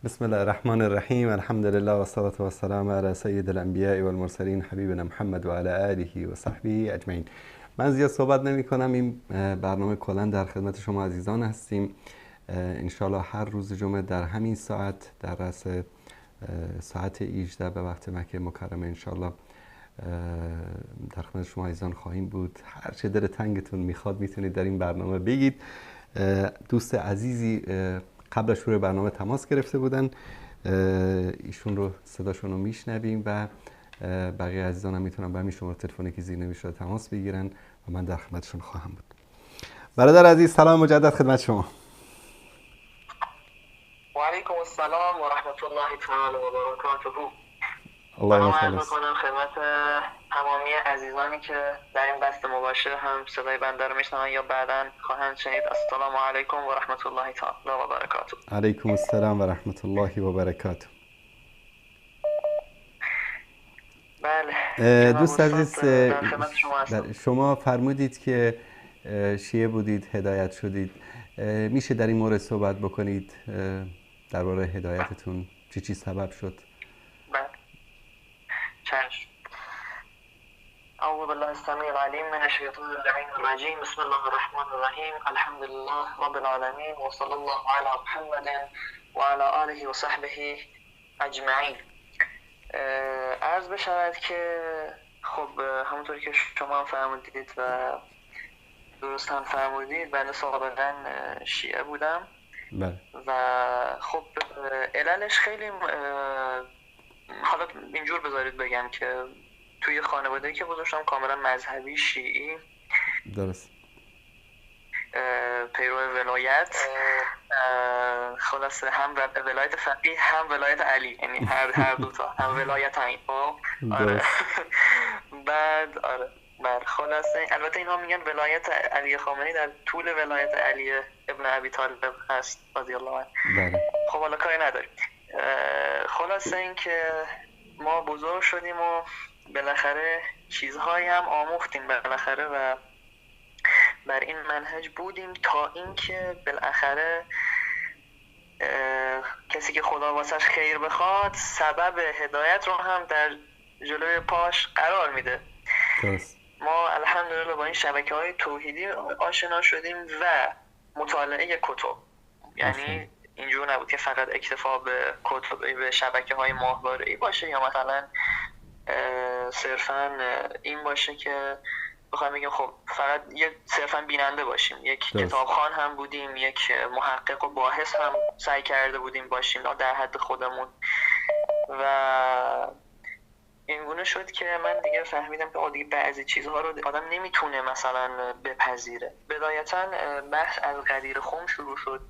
بسم الله الرحمن الرحیم. الحمد لله و الصلاة و السلام علی سید الانبیاء و المرسلین حبیبنا محمد و علی آله و صحبه اجمعین. من زیاد صحبت نمی کنم. این برنامه کلا در خدمت شما عزیزان هستیم. انشالله هر روز جمعه در همین ساعت در رأس ساعت 18 به وقت مکه مکرمه انشالله در خدمت شما عزیزان خواهیم بود. هر چه دل تنگتون میخواد میتونید در این برنامه بگید. دوست عزیزی قبل شروع برنامه تماس گرفته بودن، ایشون رو صداشون رو میشنویم و بقیه عزیزان هم میتونن به همین شماره تلفنی که زیر نوشته تماس بگیرن و من در خدمتشون خواهم بود. برادر عزیز سلام مجدد خدمت شما. و علیکم السلام و رحمت الله تعالی و برکاته. الله عرض خالص. میکنم خدمت تمامی عزیزانی که در این بحث مباشر هم صدای بنده رو میشنون یا بعداً خواهند شنید. السلام علیکم و رحمت الله تعالی و برکاته. علیکم السلام و رحمت الله و برکاته. بله دوست عزیز، در خدمت شما هستم. شما فرمودید که شیعه بودید هدایت شدید. میشه در این مورد صحبت بکنید درباره هدایتتون چی سبب شد؟ بله چشم. اعوذ بالله السمیع العلیم من الشیطان اللعین الرجیم. بسم الله الرحمن الرحیم. الحمد لله رب العالمین و صلی الله علی محمد و علی آله و صحبه اجمعین. عرض بشود که خب همونطوری که شما هم فرمودید و درست هم فرمودید، بنده سابقا شیعه بودم. بله. و خب عللش خیلی حالا اینجور بذارید بگم که توی خانواده‌ای که بزرگ شدم کاملا مذهبی شیعی، درست. پیرو ولایت، خلاصه هم ولایت فقیه هم ولایت علی، یعنی هر دوتا هم ولایت این. آره. بعد آره بر خلاصه البته اینها میگن ولایت علی خامنه‌ای در طول ولایت علی ابن ابی طالب هست رضی الله عنه. بله. خب حالا کاری نداریم. خلاصه این که ما بزرگ شدیم و بالاخره چیزهایی هم آموختیم بالاخره و بر این منهج بودیم تا اینکه بالاخره کسی که خدا واسش خیر بخواد سبب هدایت رو هم در جلوی پاش قرار میده. درست. ما الحمدلله با این شبکه‌های توحیدی آشنا شدیم و مطالعه کتب، یعنی اینجور نبود که فقط اکتفا به کتب به شبکه‌های ماهواره‌ای باشه یا مثلا صرفاً این باشه که بخوایم بگیم خب فقط صرفاً بیننده باشیم. یک کتابخوان هم بودیم، یک محقق و باحث هم سعی کرده بودیم باشیم در حد خودمون و اینگونه شد که من دیگه فهمیدم که دیگه بعضی چیزها رو آدم نمیتونه مثلا بپذیره. بدایتا بحث از غدیر خم شروع شد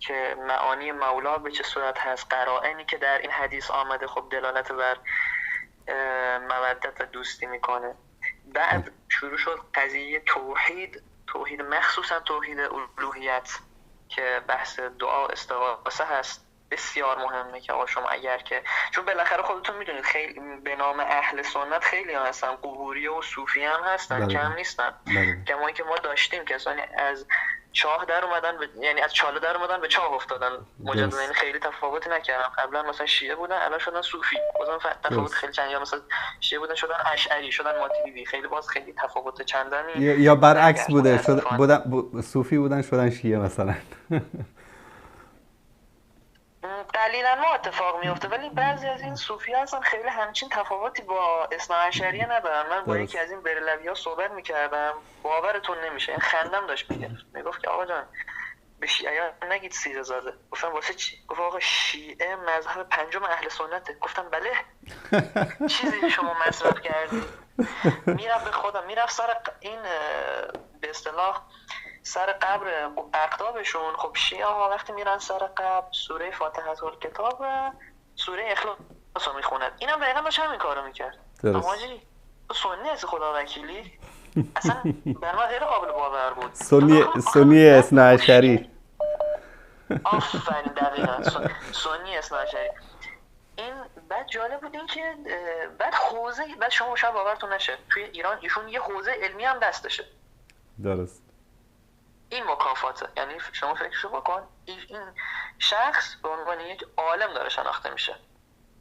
که معانی مولا به چه صورت هست، قرائنی که در این حدیث آمده خب دلالت بر مودت و دوستی میکنه. بعد شروع شد قضیه توحید مخصوصا توحید الوهیت که بحث دعا استغاثه هست، بسیار مهمه که آقا شما اگر که چون بالاخره خودتون میدونید خیلی به نام اهل سنت خیلی ها هستن، قبوری و صوفی هم هستن. بله. کم نیستن. کمایی که ما داشتیم کسانی از چاه در اومدن یعنی از چاله در اومدن به چاه افتادن مجددا، یعنی خیلی تفاوتی نکردن. قبلا مثلا شیعه بودن الان شدن صوفی، بازم تفاوت خیلی چند، یا مثلا شیعه بودن شدن اشعری شدن ماتریدی، خیلی باز خیلی تفاوت چندانی یا برعکس بوده صوفی بودن شدن شیعه مثلا. قلیلا ما اتفاق میفته، ولی بعضی از این صوفی هستن خیلی همچین تفاوتی با اثناعشریه ندارن. من با یکی از این بریلوی ها صحبت میکردم، باورتون نمیشه، این خندم داشت میگفت که آقا جان به شیعه نگید سیره زاده. گفتم واسه چی؟ گفت آقا شیعه مذهب پنجم اهل سنته. گفتم بله. چیزی شما مصرف کردی؟ میرفت به خودم میرفت سر این به اصطلاح سر قبر اقدابشون. خب شیعه ها وقتی میرن سر قبر سوره فاتحه الکتاب و سوره اخلاص رو میخوند. اینم دقیقا داشت همین کارو میکرد. اما جی تو سنی از خدا وکیلی اصلا بر من غیر قابل باور بود. سنی اثناعشری. آفرین دقیقا سنی اثناعشری. این بعد جالب بود این که بعد شما شاید باورتون نشه توی ایران ایشون یه حوزه علمی هم دستشه. درست. این مکافاته. یعنی شما فکرشو بکن، این شخص به عنوان یک عالم داره شناخته میشه،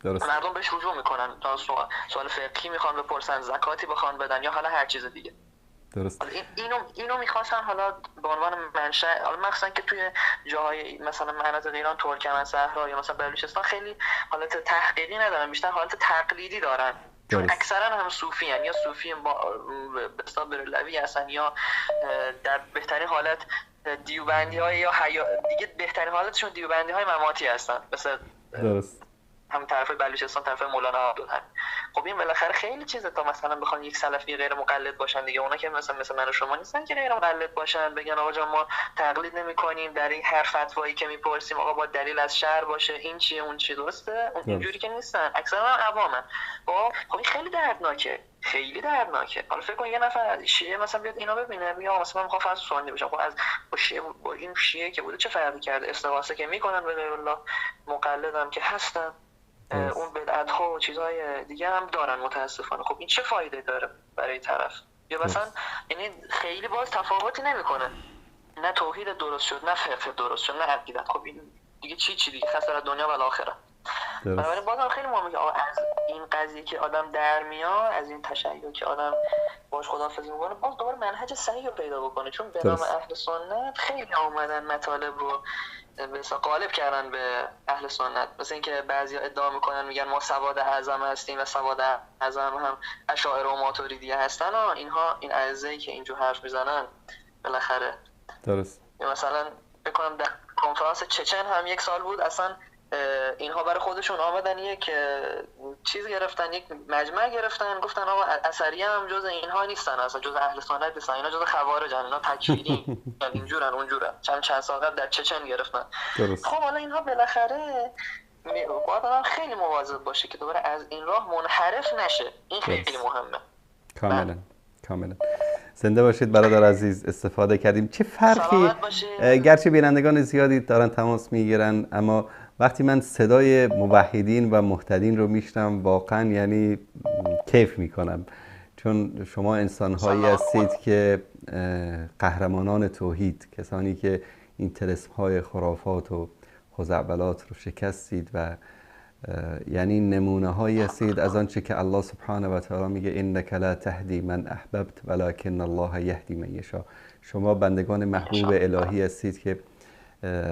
درست. مردم بهش رجوع میکنن، تا سوال فقهی میخوان بپرسن، زکاتی بخوان بدن یا حالا هر چیز دیگه. درست. اینو میخواستن حالا به عنوان منشأ، حالا مثلا که توی جاهای مثلا مناطق ایران، ترکمن صحرا یا مثلا بلوچستان خیلی حالت تحقیقی ندارن، بیشتر حالت تقلیدی دارن. چون اکثرا هم صوفی هن، یا صوفی به اصطلاح بریلوی هستن، یا در بهترین حالت دیوبندی های، یا دیگه بهترین حالتشون دیوبندی های مماتی هستن، مثل درست. هم طرف بلوچستان، طرف مولانا عبدالحق. خب این بالاخره خیلی چیزه تا مثلا بخوان یک سلفی غیر مقلد باشن دیگه. اونا که مثلا من و شما نیستن که غیر مقلد باشن، بگن آقا جان ما تقلید نمی‌کنیم در این هر فتوایی که میپرسیم آقا با دلیل از شرع باشه، این چیه اون چیه. درسته؟ اینجوری که نیستن، اکثرا عوامن. خب این خیلی دردناکه، خیلی دردناکه. حالا فکر کن یه نفر از شیعه مثلا بیاد اینا ببینه، میگه آقا مثلا من می‌خوام فرض سنی بشم، خب از شیعه با این شیعه که بوده چه فرقی کرده؟ استغاثه که میکنن به غیر الله، مقلدم که هستن، اون بدعت ها و چیزهای دیگه هم دارن متاسفانه. خب این چه فایده داره برای طرف؟ یا مثلا یعنی خیلی باز تفاوتی نمیکنه، نه توحید درست شد، نه فقه درست شد، نه عقیدت. خب این دیگه چی دیگه، خسارت دنیا و آخرت. بنابراین بازم خیلی مهمه که از این قضیه که آدم در میاد، از این تشیع که آدم باش خداحافظی میکنه، باز دوباره منهج صحیح رو پیدا بکنه. چون به نام اهل سنت خیلی اومدن مطالب رو مثلا غالب کردن به اهل سنت. مثل اینکه بعضیا ادعا میکنن میگن ما سواد اعظم هستیم و سواد اعظم هم اشاعره و ماتریدیه هستن و اینها، این اعزایی که اینجور حرف میزنن بالاخره. درست. مثلا بکنم در کنفرانس چچن هم یک سال بود، اصلا اینها برای خودشون آمدن یک چیز گرفتن، یک مجمع گرفتن، گفتن آقا اثری هم جز اینها نیستن، اصلا جز اهل سنت نیستن، اینا جز خوارجن، اینا تکفیری اینجورن اونجورن. چند سال قبل در چچن گرفتن. خب حالا اینها بالاخره باید آدم خیلی مواظب باشه که دوباره از این راه منحرف نشه. این خیلی مهمه. کاملا. زنده باشید برادر عزیز، استفاده کردیم. چه فرقی، گرچه بینندگان زیادی دارن تماس میگیرن، اما وقتی من صدای موحدین و مهتدین رو میشنم واقعا یعنی کیف میکنم، چون شما انسانهایی هستید که قهرمانان توحید، کسانی که این طلسم‌های خرافات و خزعبلات رو شکستید و یعنی نمونه هایی هستید از آنچه که الله سبحانه و تعالی میگه انک لا تهدی من احببت ولکن الله یهدی من یشاء. شما بندگان محبوب الهی هستید که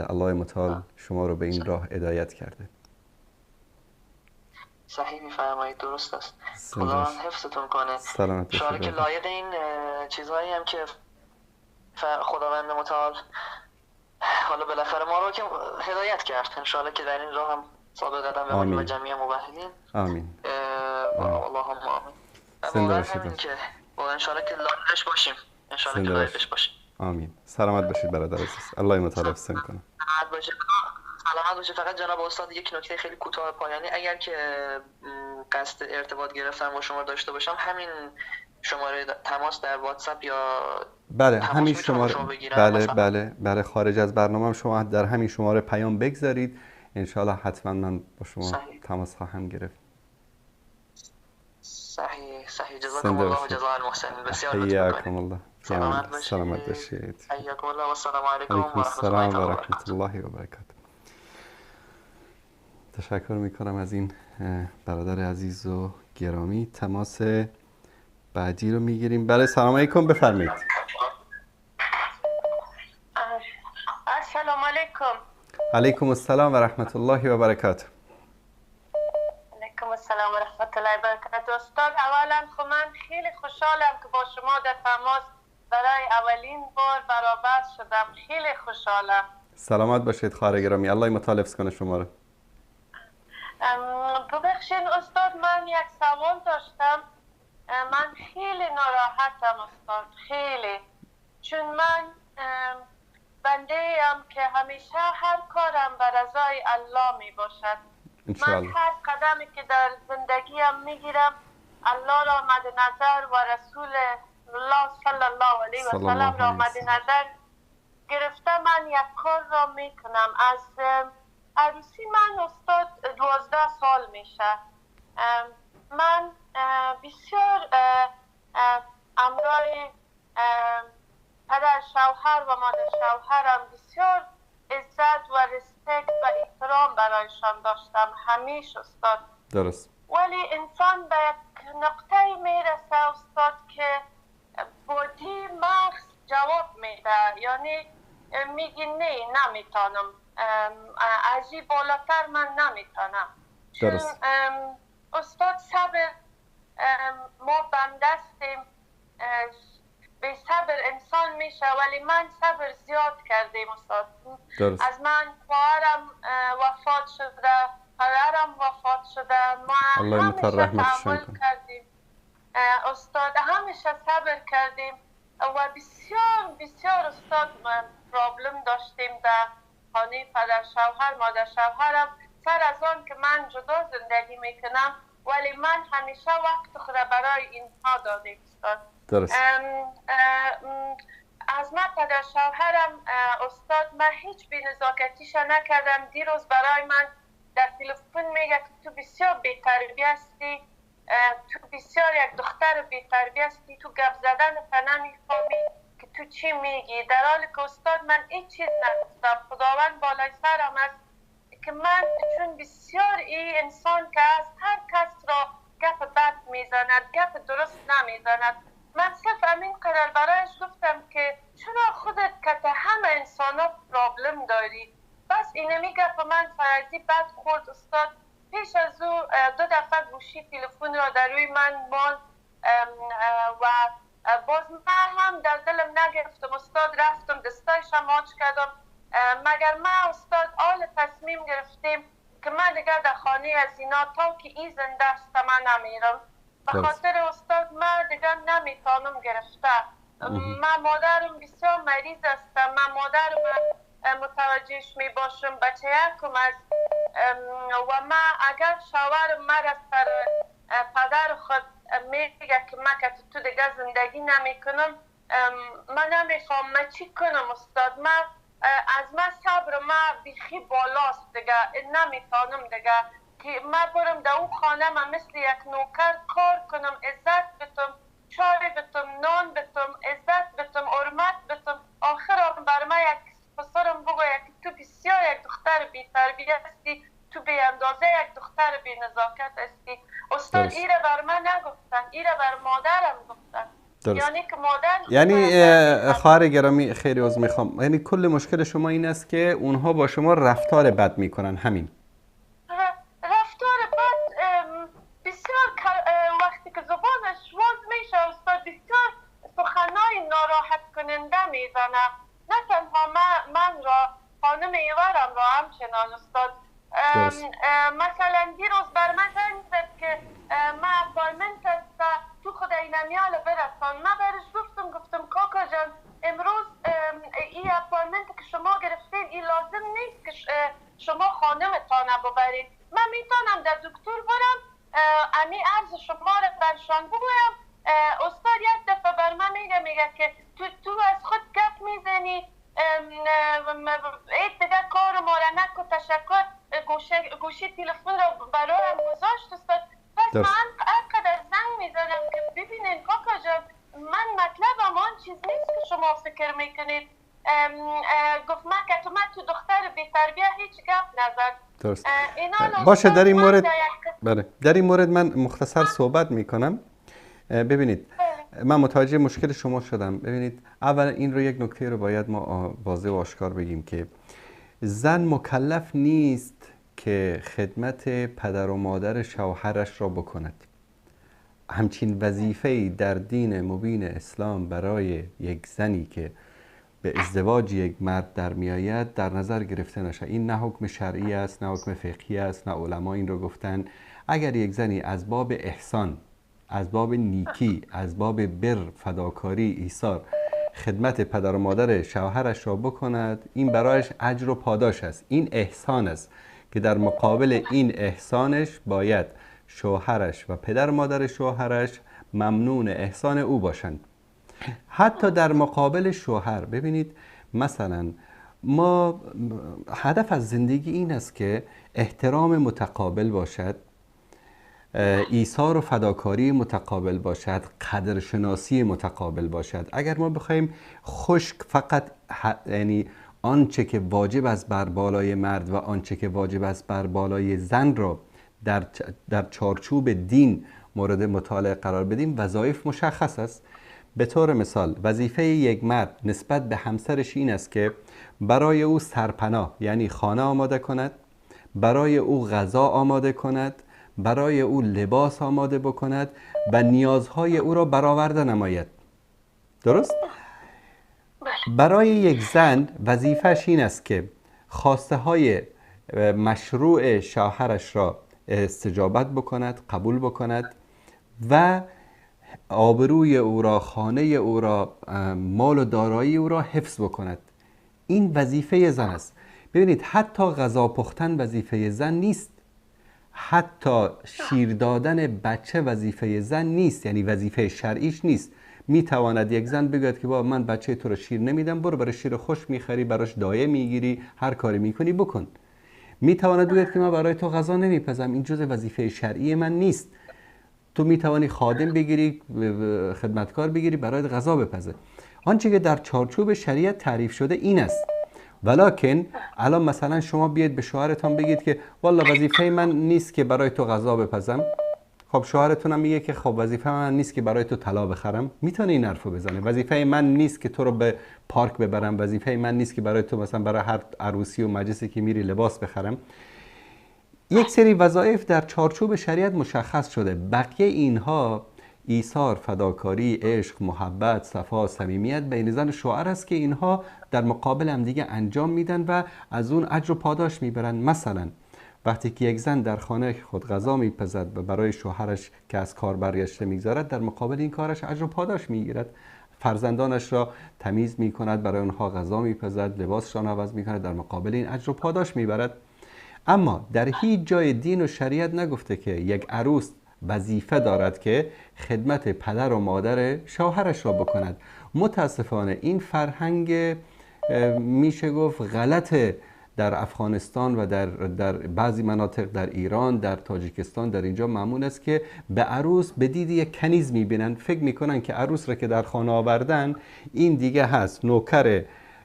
الله متعال شما رو به این راه هدایت کرده. صحیح میفرمایید، درست است. خدا حفظتون کنه. شاید که لایق این چیزهایی هم که خداوند متعال حالا بالاخره ما رو که هدایت کرد، ان شاء الله که در این راه هم ثابت قدم بمونیم و جمعی موحدین. آمین. اللهم آمین. واقعا همین که واقعا ان شاء الله که لایقش باشیم، ان شاء الله که لایقش باشیم. آمین. سلامت باشید برادر عزیز. الله متعال حفظتون کنه. سلامت باشید. فقط جناب استاد یک نکته خیلی کوتاه پایانی، اگر که قصد ارتباط گرفتن با شما داشته باشم، همین شماره تماس در واتساپ یا بله همین شماره، بله خارج از برنامه شما در همین شماره پیام بگذارید، ان شاء الله حتما من با شما تماس خواهم گرفت. صحیح. جزاکم الله و جزاء المحسنین. بسیار حیاکم الله. سلامت باشید. حیاکم الله و السلام علیکم و رحمت الله و برکاته. تشکر میکنم از این برادر عزیز و گرامی. تماس بعدی رو میگیریم. بله سلام علیکم، بفرمایید. السلام علیکم. علیکم السلام و رحمت الله و برکاته. علیکم السلام و رحمت الله و برکاته. استاد اولا خب من خیلی خوشحالم که با شما در تماس برای اولین بار برابر شدم. خیلی خوشحالم. سلامت باشید خواهر گرامی، الله متعال حفظ کنه شما رو. ببخشید استاد، من یک سوال داشتم. من خیلی ناراحتم استاد، خیلی، چون من بنده ایم که همیشه هر کارم به رضای الله می باشد. من هر قدمی که در زندگیم میگیرم الله را مد نظر و رسول الله صلی الله علیه و سلم را مد نظر گرفته من یک کار را میکنم. از عروسی من استاد 12 سال میشه. من بسیار امرای پدر شوهر و مادر شوهرم بسیار عزت و رسپکت و احترام برایشان داشتم همیشه استاد. درست. ولی انسان به یک نقطه میرسه استاد که بودی مغز جواب میده، یعنی میگی نه نمیتونم، از این بالاتر من نمیتونم. درست. استاد صبر ما بندستیم، به صبر انسان میشه، ولی من صبر زیاد کردیم استاد. درست. از من خواهرم وفات شده، پدرم وفات شده، ما همیشه تحمل کردیم استاد، همیشه صبر کردیم و بسیار بسیار استاد پرابلم داشتیم در خانه پدر شوهر مادر شوهرم، سر از آن که من جدا زندگی میکنم ولی من همیشه وقت خود برای اینها دادیم استاد. درست. از من پدر شوهرم استاد من هیچ بی‌نزاکتیش نکردم. دیروز برای من در تلفن میگه که تو بسیار بی‌تربیت هستی، تو بسیار یک دختر بی‌تربیت هستی، تو گپ زدن تا نمیفهمی که تو چی میگی، در حالی که استاد من هیچ چیز نگفتم. خداوند بالای سرم است که من چون بسیار این انسان که از هر کس را گپ بد میزند، گپ درست نمیزند، من صرف همین قدر برایش گفتم که چرا خودت که همه انسان ها پرابلم داری، بس اینمی گپ من فرضی بد خورد استاد. پیش از او 2 دفعه گوشی تلفن را در روی من ماند و باز من هم در دلم نگرفتم استاد، رفتم دستایشم آچ کردم، مگر ما استاد آل تصمیم گرفتیم که من دیگر در خانه از اینا تا که این زنده است من نمیرم، به خاطر استاد من دیگر نمیتونم گرفته. من مادرم بسیار مریض هستم، من مادرم متوجهش می باشم، بچه یکم است و من اگر شوهرم مرا سر پدر خود میگه که من که تو دیگه زندگی نمی کنم، من نمیخوام من چی کنم استاد. من از من صبر من بیخی بالاست دیگه، نمیتونم دیگه که من برم در اون خانه من مثل یک نوکر کار کنم، عزت بتم، چای بتم، نان بتم، عزت بتم، حرمت بتم، آخرم بر من یک پسرم بگوید که تو بسیار یک دختر بی تربیت هستی، تو به اندازه یک دختر بی نزاکت هستی. استاد ایره بر من نگفتن، ایره بر مادرم گفتن. درست. یعنی که مادر خواهر گرامی خیلی عذر میخوام، یعنی کل مشکل شما این است که اونها با شما رفتار بد میکنن، همین رفتار بد بسیار وقتی که زبانش واز میشه استاد بسیار سخنای ناراحت کننده میزنه، نه تنها من را، خانم ایوارم را همچنان استاد. مثلا دیروز بر من زنگ زد که من اپایمنت است تو خود اینمیال برسان، من برش گفتم کاکا جان امروز این اپایمنت که شما گرفتین این لازم نیست که شما خانمتانه ببرید، من میتونم در دکتر برم امی عرض شما را برشان بگویم. استاد یک دفعه بر من میگه که تو از خود گپ میزنی، ایت دیگه کار ما را نکو، تشکر، گوشی تلفن را برایم گذاشت استاد. پس من اینقدر زنگ میزنم که ببینین کاکا جان من مطلبم آن چیز نیست که شما فکر میکنید. گفت من که تو دختر بی تربیه هیچ گپ نزد. درست. باشه در این مورد در این مورد من مختصر صحبت میکنم. ببینید من متوجه مشکل شما شدم. ببینید اول این رو یک نکته رو باید ما واضح و آشکار بگیم که زن مکلف نیست که خدمت پدر و مادر شوهرش را بکند. همچین وظیفه‌ای در دین مبین اسلام برای یک زنی که به ازدواج یک مرد در میآید در نظر گرفته نشه. این نه حکم شرعی است، نه حکم فقهی است، نه علما این رو گفتن. اگر یک زنی از باب احسان، از باب نیکی، از باب بر، فداکاری، ایثار خدمت پدر و مادر شوهرش را بکند، این برایش اجر و پاداش است. این احسان است که در مقابل این احسانش باید شوهرش و پدر و مادر شوهرش ممنون احسان او باشند. حتی در مقابل شوهر ببینید مثلا ما هدف از زندگی این است که احترام متقابل باشد، ایثار و فداکاری متقابل باشد، قدرشناسی متقابل باشد. اگر ما بخوایم خشک فقط یعنی آنچه که واجب است بر بالای مرد و آنچه که واجب است بر بالای زن را در چارچوب دین مورد مطالعه قرار بدیم، وظایف مشخص است. به طور مثال وظیفه یک مرد نسبت به همسرش این است که برای او سرپناه یعنی خانه آماده کند، برای او غذا آماده کند، برای او لباس آماده بکند و نیازهای او را برآورده نماید. درست؟ برای یک زن وظیفه‌اش این است که خواسته های مشروع شوهرش را استجابت بکند، قبول بکند و آبروی او را، خانه او را، مال و دارایی او را حفظ بکند. این وظیفه زن است. ببینید حتی غذا پختن وظیفه زن نیست، حتی شیر دادن بچه وظیفه زن نیست، یعنی وظیفه شرعیش نیست. میتواند یک زن بگوید که بابا من بچه تو رو شیر نمیدم، برو برای شیر خوش میخری، براش دایه میگیری، هر کاری میکنی بکن. میتواند بگوید که من برای تو غذا نمیپزم، این جزء وظیفه شرعی من نیست. تو میتوانی خادم بگیری، خدمتکار بگیری، برای غذا بپزه. آنچه که در چارچوب شریعت تعریف شده این است. ولکن الان مثلا شما بیاید به شوهرتان بگید که والله وظیفه من نیست که برای تو غذا بپزم، خب شوهرتون هم میگه که خب وظیفه من نیست که برای تو طلا بخرم، میتونه این حرفو بزنه. وظیفه من نیست که تو رو به پارک ببرم، وظیفه من نیست که برای تو مثلا برای هر عروسی و مجلسی که میری لباس بخرم. یک سری وظایف در چارچوب شریعت مشخص شده. بقیه اینها ایثار، فداکاری، عشق، محبت، صفا، صمیمیت بین زن و شوهر است که اینها در مقابل هم دیگه انجام میدن و از اون اجر و پاداش میبرن. مثلا وقتی که یک زن در خانه خود غذا میپزد و برای شوهرش که از کار برگشته میگذارد، در مقابل این کارش اجر و پاداش میگیرد. فرزندانش را تمیز میکند، برای اونها غذا میپزد، لباسشان عوض میکند، در مقابل این اجر و پاداش میبرد. اما در هیچ جای دین و شریعت نگفته که یک عروس وظیفه دارد که خدمت پدر و مادر شوهرش را بکند. متاسفانه این فرهنگ میشه گفت غلطه در افغانستان و در بعضی مناطق در ایران، در تاجیکستان، در اینجا معمول است که به عروس به دید یک کنیز میبینن. فکر میکنن که عروس را که در خانه آوردن این دیگه هست نوکر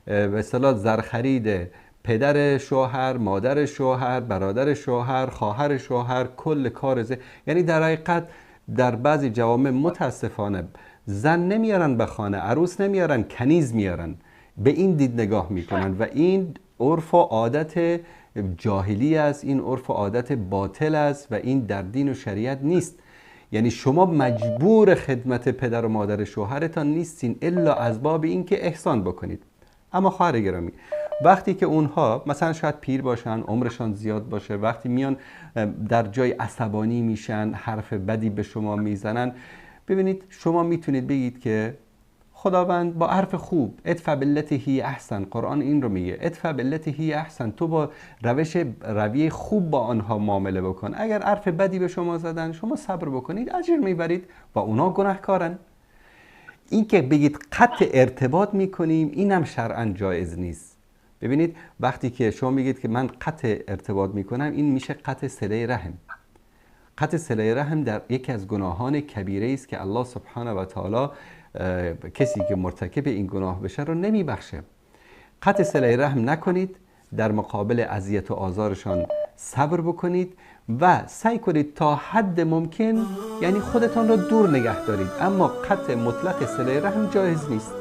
به اصطلاح زرخرید پدر شوهر، مادر شوهر، برادر شوهر، خواهر شوهر، کل کار یعنی در حقیقت در بعضی جوامع متاسفانه زن نمیارن به خانه، عروس نمیارن، کنیز میارن. به این دید نگاه میکنن و این عرف و عادت جاهلی است، این عرف و عادت باطل است و این در دین و شریعت نیست. یعنی شما مجبور خدمت پدر و مادر شوهرتان نیستین الا از باب این که احسان بکنید. اما خواهر گرامی، وقتی که اونها مثلا شاید پیر باشن، عمرشان زیاد باشه، وقتی میان در جای عصبانی میشن، حرف بدی به شما میزنن، ببینید شما میتونید بگید که خداوند با حرف خوب، ادفع بالتی هی احسن، قرآن این رو میگه، ادفع بالتی هی احسن، تو با رویه خوب با آنها معامله بکن. اگر حرف بدی به شما زدن، شما صبر بکنید، اجر میبرید و اونا گناهکارن. این که بگید قطع ارتباط میکنیم، اینم شرعاً جایز نیست. ببینید وقتی که شما میگید که من قطع ارتباط میکنم، این میشه قطع صله رحم. قطع صله رحم در یکی از گناهان کبیره است که الله سبحانه و تعالی کسی که مرتکب این گناه بشه رو نمیبخشه. قطع صله رحم نکنید، در مقابل اذیت و آزارشان صبر بکنید و سعی کنید تا حد ممکن یعنی خودتان را دور نگه دارید، اما قطع مطلق صله رحم جایز نیست.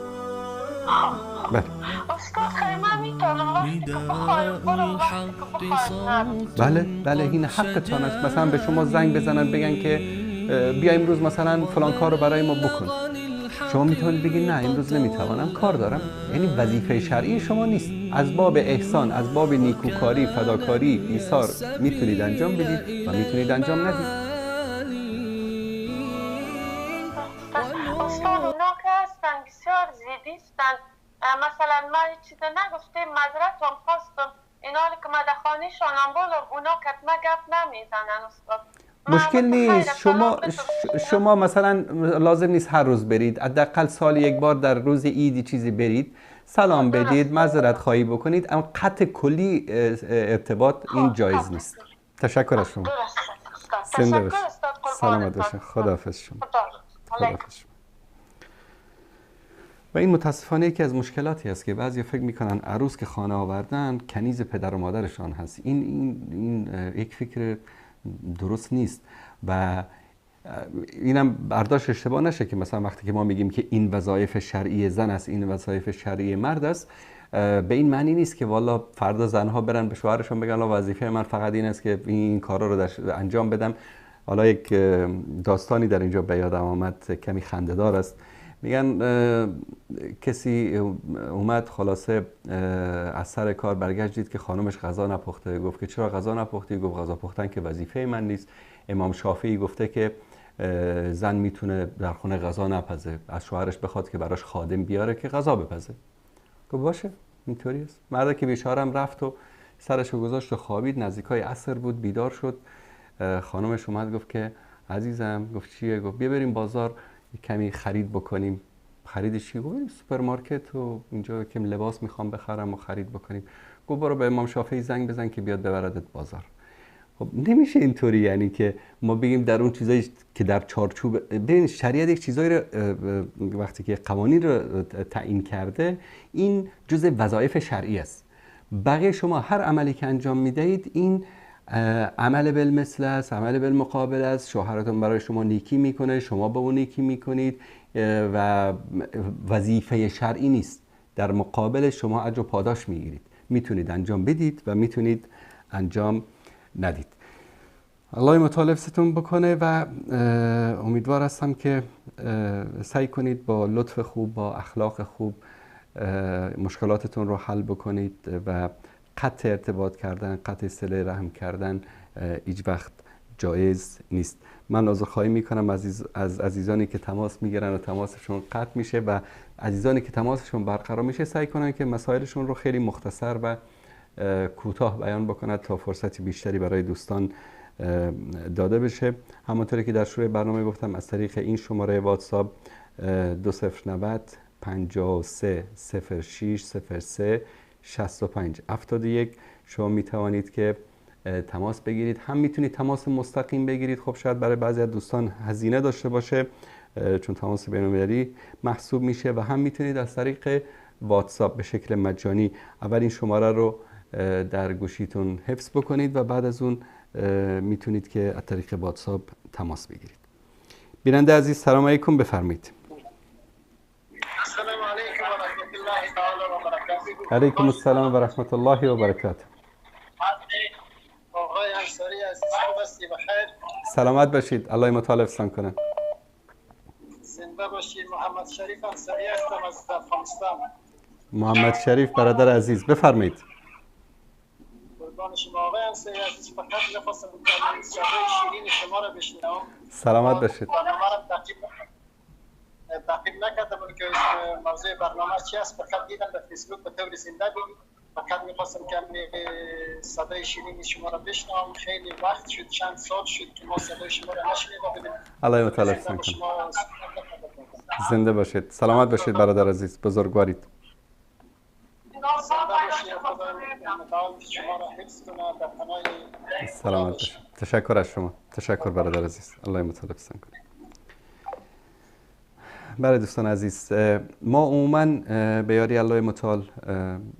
بله. بله این حقتان است. مثلا به شما زنگ بزنن بگن که بیا امروز مثلا فلان کار رو برای ما بکن، شما میتونید بگید نه امروز نمیتوانم، کار دارم. یعنی وظیفه شرعی شما نیست. از باب احسان، از باب نیکوکاری، فداکاری، ایثار میتونید انجام بدید و میتونید انجام ندید. استاد اونا که هستن بسیار زیدیستن. مثلا ما هیچ چیز نگفتیم، معذرت هم خواستم، اینا که ما در خانهشان هم بولم، اونا کتمه گپ نمیزنن استاد. مشکل نیست. شما مثلا لازم نیست هر روز برید، حداقل سال یک بار در روز عیدی چیزی برید، سلام بدید، معذرت خواهی بکنید، اما قطع کلی ارتباط این جایز نیست. تشکر از شما. تشکر استاد. سلامت باشین. خداحافظ شما. خدا. و این متاسفانه یکی از مشکلاتی است که بعضی فکر میکنن عروس که خانه آوردن کنیز پدر و مادرشان هست. این یک فکر درست نیست و اینم برداشت اشتباه نشه که مثلا وقتی که ما میگیم که این وظایف شرعی زن است، این وظایف شرعی مرد است، به این معنی نیست که والا فردا زنها برن به شوهرشون بگن وظیفه من فقط این است که این کارا رو انجام بدم. حالا یک داستانی در اینجا به یادم آمد، کمی خنده‌دار است. میگن کسی اومد خلاصه از سر کار برگشت دید که خانمش غذا نپخته. گفت که چرا غذا نپختی؟ گفت غذا پختن که وظیفه من نیست. امام شافعی گفته که زن میتونه در خونه غذا نپزه، از شوهرش بخواد که براش خادم بیاره که غذا بپزه. گفت باشه اینطوری است. مرد که بیچارم رفت و سرشو گذاشت و خوابید. نزدیکای عصر بود بیدار شد. خانمش اومد گفت که عزیزم. گفت چیه؟ گفت بیا بریم بازار کمی خرید بکنیم. خریدش چی؟ گفت بریم سوپرمارکت و اینجا کم لباس میخوام بخرم و خرید بکنیم. گفت برو به امام شافعی زنگ بزن که بیاد ببردت بازار. خب نمیشه اینطوری، یعنی که ما بگیم در اون چیزایی که در چارچوب، ببین شریعت یک چیزایی رو وقتی که قوانین رو تعیین کرده این جزء وظایف شرعی است. بقیه شما هر عملی که انجام میدهید این عمل بالمثل است، عمل بالمقابل است. شوهرتون برای شما نیکی میکنه، شما به اون نیکی میکنید و وظیفه شرعی نیست. در مقابل شما اجر و پاداش میگیرید. میتونید انجام بدید و میتونید انجام ندید. الله متعال حفظتون بکنه و امیدوار هستم که سعی کنید با لطف خوب، با اخلاق خوب مشکلاتتون رو حل بکنید و قطع ارتباط کردن، قطع صله رحم کردن هیچ وقت جایز نیست. من عذرخواهی میکنم از عزیزانی که تماس میگیرن و تماسشون قطع میشه و عزیزانی که تماسشون برقرار میشه سعی کنن که مسائلشون رو خیلی مختصر و کوتاه بیان بکند تا فرصتی بیشتری برای دوستان داده بشه. همونطوری که در شروع برنامه گفتم از طریق این شماره واتساپ 2090 53 06 03 65 71 شما می توانید که تماس بگیرید. هم میتونید تماس مستقیم بگیرید. خب شاید برای بعضی از دوستان هزینه داشته باشه چون تماس بین‌المللی محسوب میشه، و هم میتونید از طریق واتساپ به شکل مجانی اول این شماره رو در گوشیتون حفظ بکنید و بعد از اون میتونید که از طریق واتساپ تماس بگیرید. بیننده عزیز سلام علیکم، بفرمایید. السلام علیکم و رحمت الله تعالی و برکاته. علیکم السلام و رحمت الله و برکاته. آقای انصاری عزیز خوبستی بخیر؟ سلامت باشید. الله متعال حفظتان کنه. زنده باشید. محمد شریف انصاری هستم از افغانستان. محمد شریف برادر عزیز بفرمایید. قربان شما آقای انصاری عزیز. فقط می‌خواستم که صدای شیرین شما را بشنوم. سلامت باشید. برنامه را تعقیب نکردم که موضوع برنامه چی است. فقط دیدم در فیسبوک به طور زنده بود. فقط می‌خواستم که صدای شیرین شما را بشنوم. خیلی وقت شد، چند سال شد که ما صدای شما را نشنیده بودیم. الله متعال حفظتان کنه. زنده باشید. سلامت باشید برادر عزیز. بزرگوارید. سلامت باشید. تشکر از شما. تشکر برادر عزیز. الله متعال حفظتان کنه. بله دوستان عزیز، ما عموماً به یاری الله متعال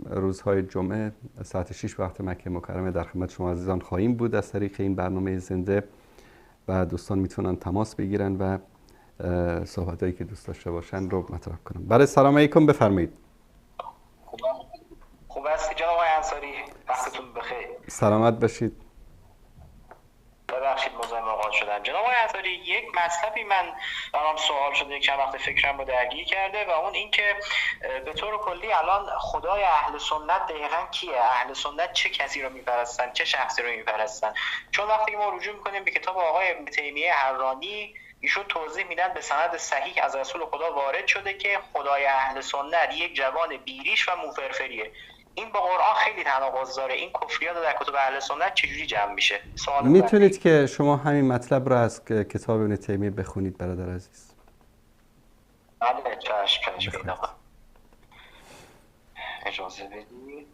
روزهای جمعه ساعت 6 وقت مکه مکرمه در خدمت شما عزیزان خواهیم بود از طریق این برنامه زنده و دوستان میتونن تماس بگیرن و صحبتایی که دوست داشته باشن رو مطرح کنن. بله سلام علیکم، بفرمایید. خوب هستی جناب آقای انصاری؟ وقتتون بخیر. سلامت باشید. ببخشید مزاحم اوقات شدم. جناب آقای انصاری، یک مطلبی برام سوال شده، چند وقت فکرم رو درگیر کرده و اون این که به طور کلی الان خدای اهل سنت دقیقاً کیه؟ اهل سنت چه کسی رو میپرستن؟ چه شخصی رو میپرستن؟ چون وقتی که ما رجوع میکنیم به کتاب آقای ابن تیمیه حرانی، ایشون توضیح میدن به سند صحیح از رسول خدا وارد شده که خدای اهل سنت یک جوان بیریش و موفرفریه. این با قرآن خیلی تناقض داره. این کفریات در کتب اهل سنت چجوری جمع میشه؟ میتونید که شما همین مطلب رو از کتاب ابن تیمیه بخونید برادر عزیز؟ بله چشم بین آقا. اجازه بدید.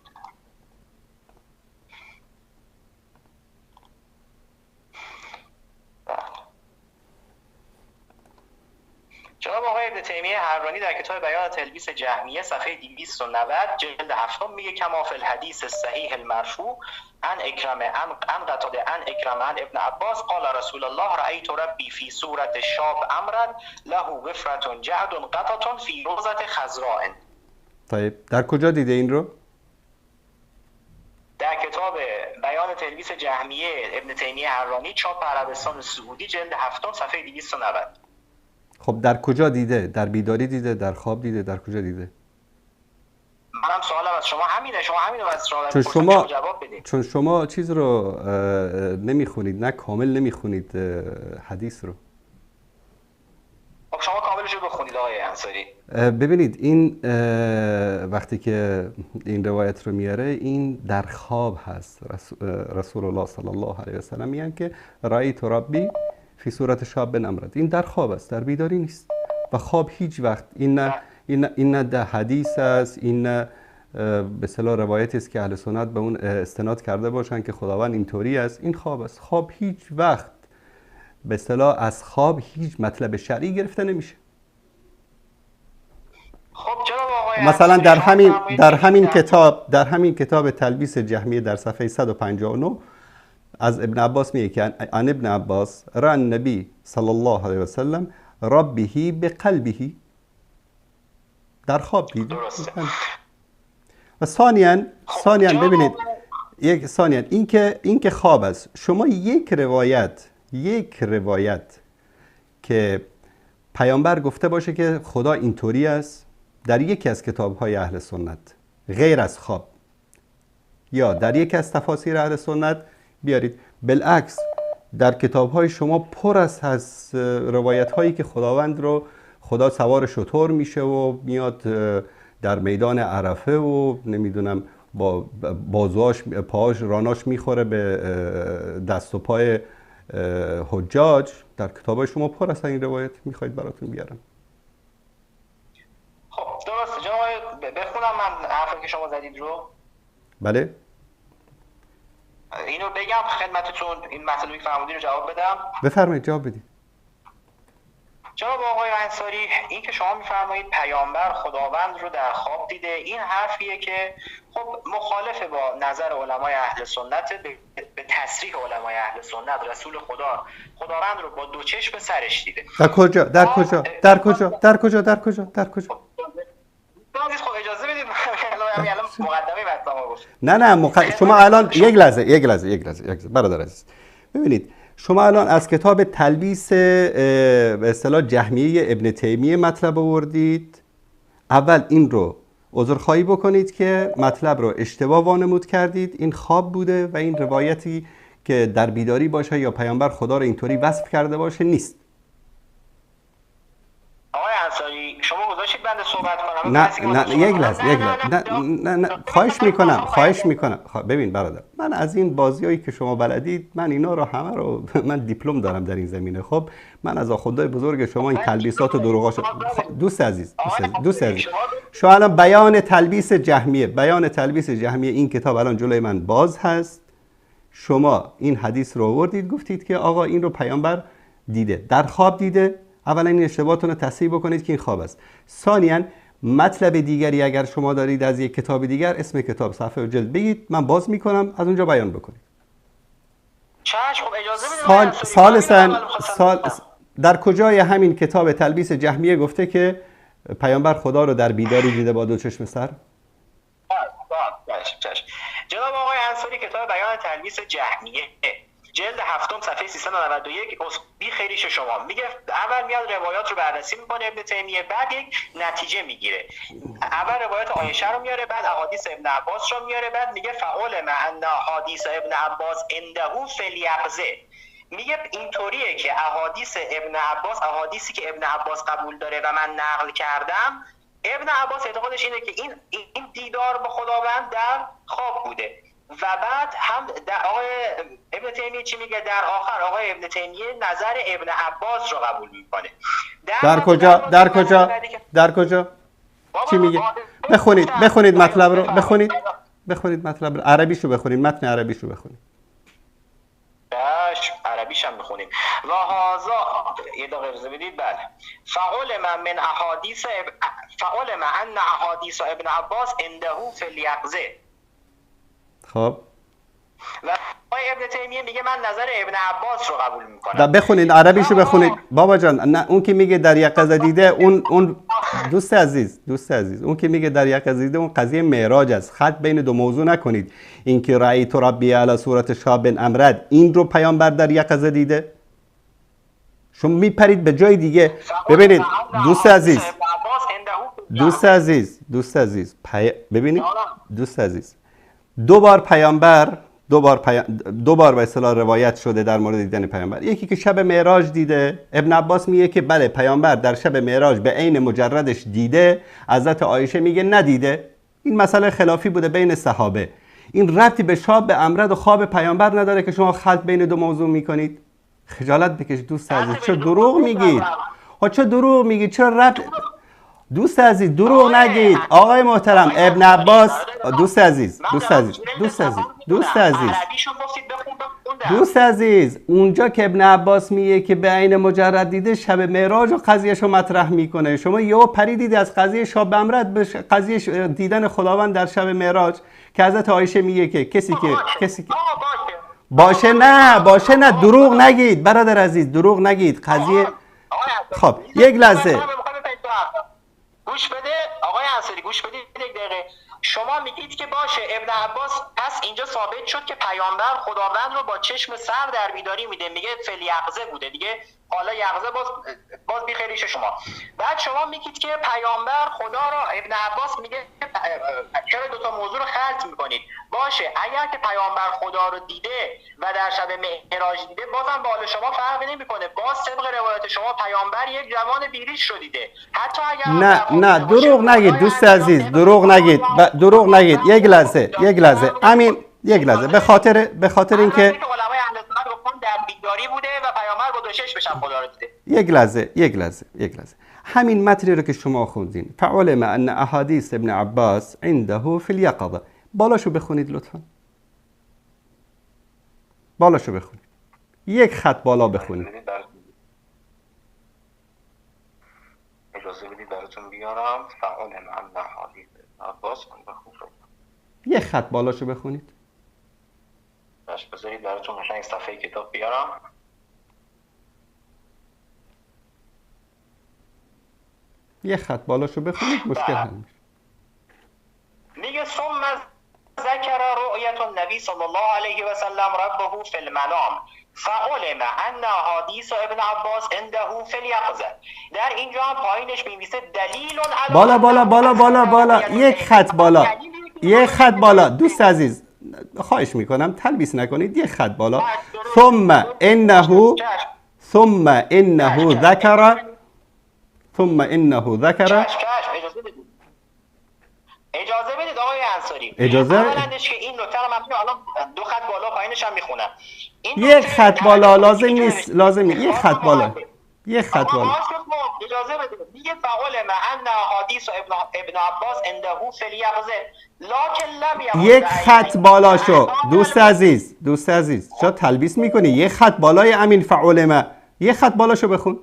تیمیه حرانی در کتاب بیان تلبیس جهمیه صفحه 290 جلد 7 میگه کما فی الحدیث صحیح المرفوع عن اکرمه عن قتاده عن اکرمه عن ابن عباس قال رسول الله رأیت ربی فی صورت شاب امرا له وفرة جعد قطة فی روضة خضراء. طيب در کجا دیده این رو؟ در کتاب بیان تلبیس جهمیه ابن تیمیه حرانی چاپ عربستان سعودی جلد 7 صفحه 290. خب در کجا دیده؟ در بیداری دیده؟ در خواب دیده؟ در کجا دیده؟ منم سوالم از شما همینه، شما همینو از شما جواب بدید. چون شما چیز رو نمیخونید، نه کامل نمیخونید حدیث رو. خب شما کاملش رو بخونید آقای انصاری. ببینید این وقتی که این روایت رو میاره این در خواب هست. رسول الله صلی الله علیه و سلم میگن که رأیت ربی فی صورت شاب امرد. این در خواب است، در بیداری نیست. و خواب هیچ وقت این نه در حدیث است، این نه به اصطلاح روایتی است که اهل سنت به اون استناد کرده باشن که خداوند اینطوری است. این خواب است. خواب هیچ وقت به اصطلاح از خواب هیچ مطلب شرعی گرفته نمیشه. خب جناب آقای مثلا در همین کتاب تلبیس جهمیه در صفحه 159 از ابن عباس میگه که عن ابن عباس را النبی صلی الله علیه و سلم ربه بقلبه، در خواب دید. و ثانیاً ببینید این که خواب است. شما یک روایت که پیامبر گفته باشه که خدا اینطوری است در یکی از کتاب‌های اهل سنت غیر از خواب یا در یکی از تفاسیر اهل سنت بیارید. بالعکس در کتاب‌های شما پر است از روایت‌هایی که خداوند رو خدا سوار شتر میشه و میاد در میدان عرفه و نمیدونم با بازوهاش پاهاش راناش میخوره به دست و پای حجاج. در کتاب‌های شما پر است این روایت. میخواید براتون بیارم؟ خب درسته جناب، بخونم من حرفی که شما زدید رو. بله اینو بگم خدمتتون، این مطلبی که فرمودین رو جواب بدم. بفرمایید جواب بدید. جناب آقای انصاری این که شما میفرمایید پیامبر خداوند رو در خواب دیده، این حرفیه که خب مخالف با نظر علمای اهل سنت. به تصریح علمای اهل سنت رسول خداوند رو با دو چشم سرش دیده. در کجا؟ خب اجازه بدید الان مقدمه مطلب گفت. نه شما الان یک لحظه برادر عزیز، ببینید شما الان از کتاب تلبیس به اصطلاح جهمیه ابن تیمیه مطلب آوردید. اول این رو عذرخواهی بکنید که مطلب رو اشتباه وانمود کردید. این خواب بوده و این روایتی که در بیداری باشه یا پیامبر خدا رو اینطوری وصف کرده باشه نیست. آقای انصاری شما گذاشتید بنده صحبت کنم؟ نه یک لحظه نه خواهش میکنم. ببین برادر، من از این بازیایی که شما بلدید من اینا رو همه رو من دیپلم دارم در این زمینه. خب من از آخوندهای بزرگ شما این تلبیسات و دروغاش دوست عزیز شما الان بیان تلبیس جهمیه این کتاب الان جلوی من باز هست. شما این حدیث رو آوردید گفتید که آقا این رو پیامبر دیده، در خواب دیده. اولا این اشتباهتون رو تصحیح بکنید که این خواب است. ثانیاً مطلب دیگری اگر شما دارید از یک کتاب دیگر، اسم کتاب، صفحه و جلد بگید، من باز میکنم از اونجا بیان بکنید. چشم. خب اجازه بدید. در کجای همین کتاب تلبیس جهمیه گفته که پیامبر خدا رو در بیداری دیده با دو چشم سر؟ چشم. جناب آقای انصاری کتاب بیان تلبیس جهمیه جلد 7 صفحه 391 بی خیریش شما میگه اول میاد روایات رو بررسی میکنه ابن تیمیه، بعد یک نتیجه میگیره. اول روایات عایشه رو میاره، بعد احادیث ابن عباس رو میاره، بعد میگه فعلم ان احادیث ابن عباس عنده فلیقظه. میگه اینطوریه که احادیث ابن عباس، احادیثی که ابن عباس قبول داره و من نقل کردم، ابن عباس اعتقادش اینه که این دیدار با خداوند در خواب بوده. و بعد هم آقای ابن تیمیه چی میگه؟ در آخر آقای ابن تیمیه نظر ابن عباس رو قبول میکنه. در کجا چی میگه؟ بخونید مطلب رو، بخونید مطلب رو، عربیشو بخونید، متن عربیشو بخونید. عربیش هم بخونیم. و هازا یه دقیقه اجازه بدید. بله. فعلم ان احادیث ابن عباس عنده فی الیقظه. خب و آقای ابن تیمیه میگه من نظر ابن عباس رو قبول میکنم. بخونید عربیشو بخونید بابا جان. نه اون که میگه در یقظه دیده اون دوست عزیز اون که میگه در یقظه دیده اون قضیه معراج است. خط بین دو موضوع نکنید. این که رأیت ربی علی صورت شهاب بن امرد این رو پیامبر در یقظه دیده. شما میپرید به جای دیگه. ببینید دوست عزیز ببینید دوست عزیز دو بار به اصطلاح روایت شده در مورد دیدن پیامبر. یکی که شب معراج دیده، ابن عباس میگه که بله پیامبر در شب معراج به عین مجردش دیده، حضرت عایشه میگه ندیده. این مسئله خلافی بوده بین صحابه. این ربطی به شاب به امرد و خواب پیامبر نداره که شما خلط بین دو موضوع میکنید. خجالت بکش دوست عزیز. چه دروغ میگید؟ چه دروغ میگید؟ چرا ربط دوست عزیز دروغ نگید. آقای محترم ابن عباس دوست عزیز اونجا که ابن عباس میگه که به عین مجرد دیده شب معراج و قضیهشو مطرح میکنه، شما یهو پریدید از قضیه شاب امرد به قضیه دیدن خداوند در شب معراج که حضرت عایشه میگه که کسی که باشه نه دروغ نگید برادر عزیز، دروغ نگید. قضیه خب یک لحظه گوش بده آقای انصاری، گوش بدید یک دقیقه. شما میگید که باشه ابن عباس پس اینجا ثابت شد که پیامبر خداوند رو با چشم سر در بیداری میده، میگه فل یقظه بوده دیگه، حالا یقظه باز بیخیریش شما. بعد شما میگید که پیامبر خدا را، ابن عباس میگه چرا دوتا موضوع رو خلط میکنید؟ باشه اگر که پیامبر خدا رو دیده و در شب معراج دیده بازم با حال شما فرقی نمیکنه، باز طبق روایت شما پیامبر یک جوان بیریش رو دیده. حتی اگر نه دروغ نگید دوست عزیز، دروغ نگید. یک لحظه امین، یک لحظه به خاطر اینکه علمای اهل سنت گفتن در بیداری بوده و پیامبر با دو چشم بشم خدا رو دیده. یک لحظه همین متنی رو که شما خوندین فعلم ان احادیث ابن عباس عنده فی الیقظه، بالاشو بخونید لطفا. بالاشو بخونید، یک خط بالا بخونید. اجازه بدید براتون بیارم. فعلم ان احادیث ابن عباس یک خط بالاشو بخونید. باش بذارید براتون قشنگ صفحه کتاب بیارم. یک خط بالاشو بخونید مشکل حل میشه. میگه ثم ذکر رؤیت النبی صلی الله علیه و سلم ربه فی المنام فعلم ان احادیث ابن عباس عنده فی الیقظه. در اینجا هم پایینش می‌نویسه دلیل علی بالا یک خط بالا دوست عزیز خواهش میکنم تلبیس نکنید. یک خط بالا ثم انه ذکر اجازه بدید آقای انصاری. اجازه اولندش که این نکته رو من الان دو خط بالا پایینش هم میخونم. یک خط بالا لازم نیست یک خط بالا. اجازه بدید. میگه فعلم ان احادیث ابن عباس عنده فی الیقظه لکن لم یقل یک خط بالا شو دوست عزیز چرا تلبیس میکنی؟ یک خط بالای امین فعلم، یک خط بالاشو بخون.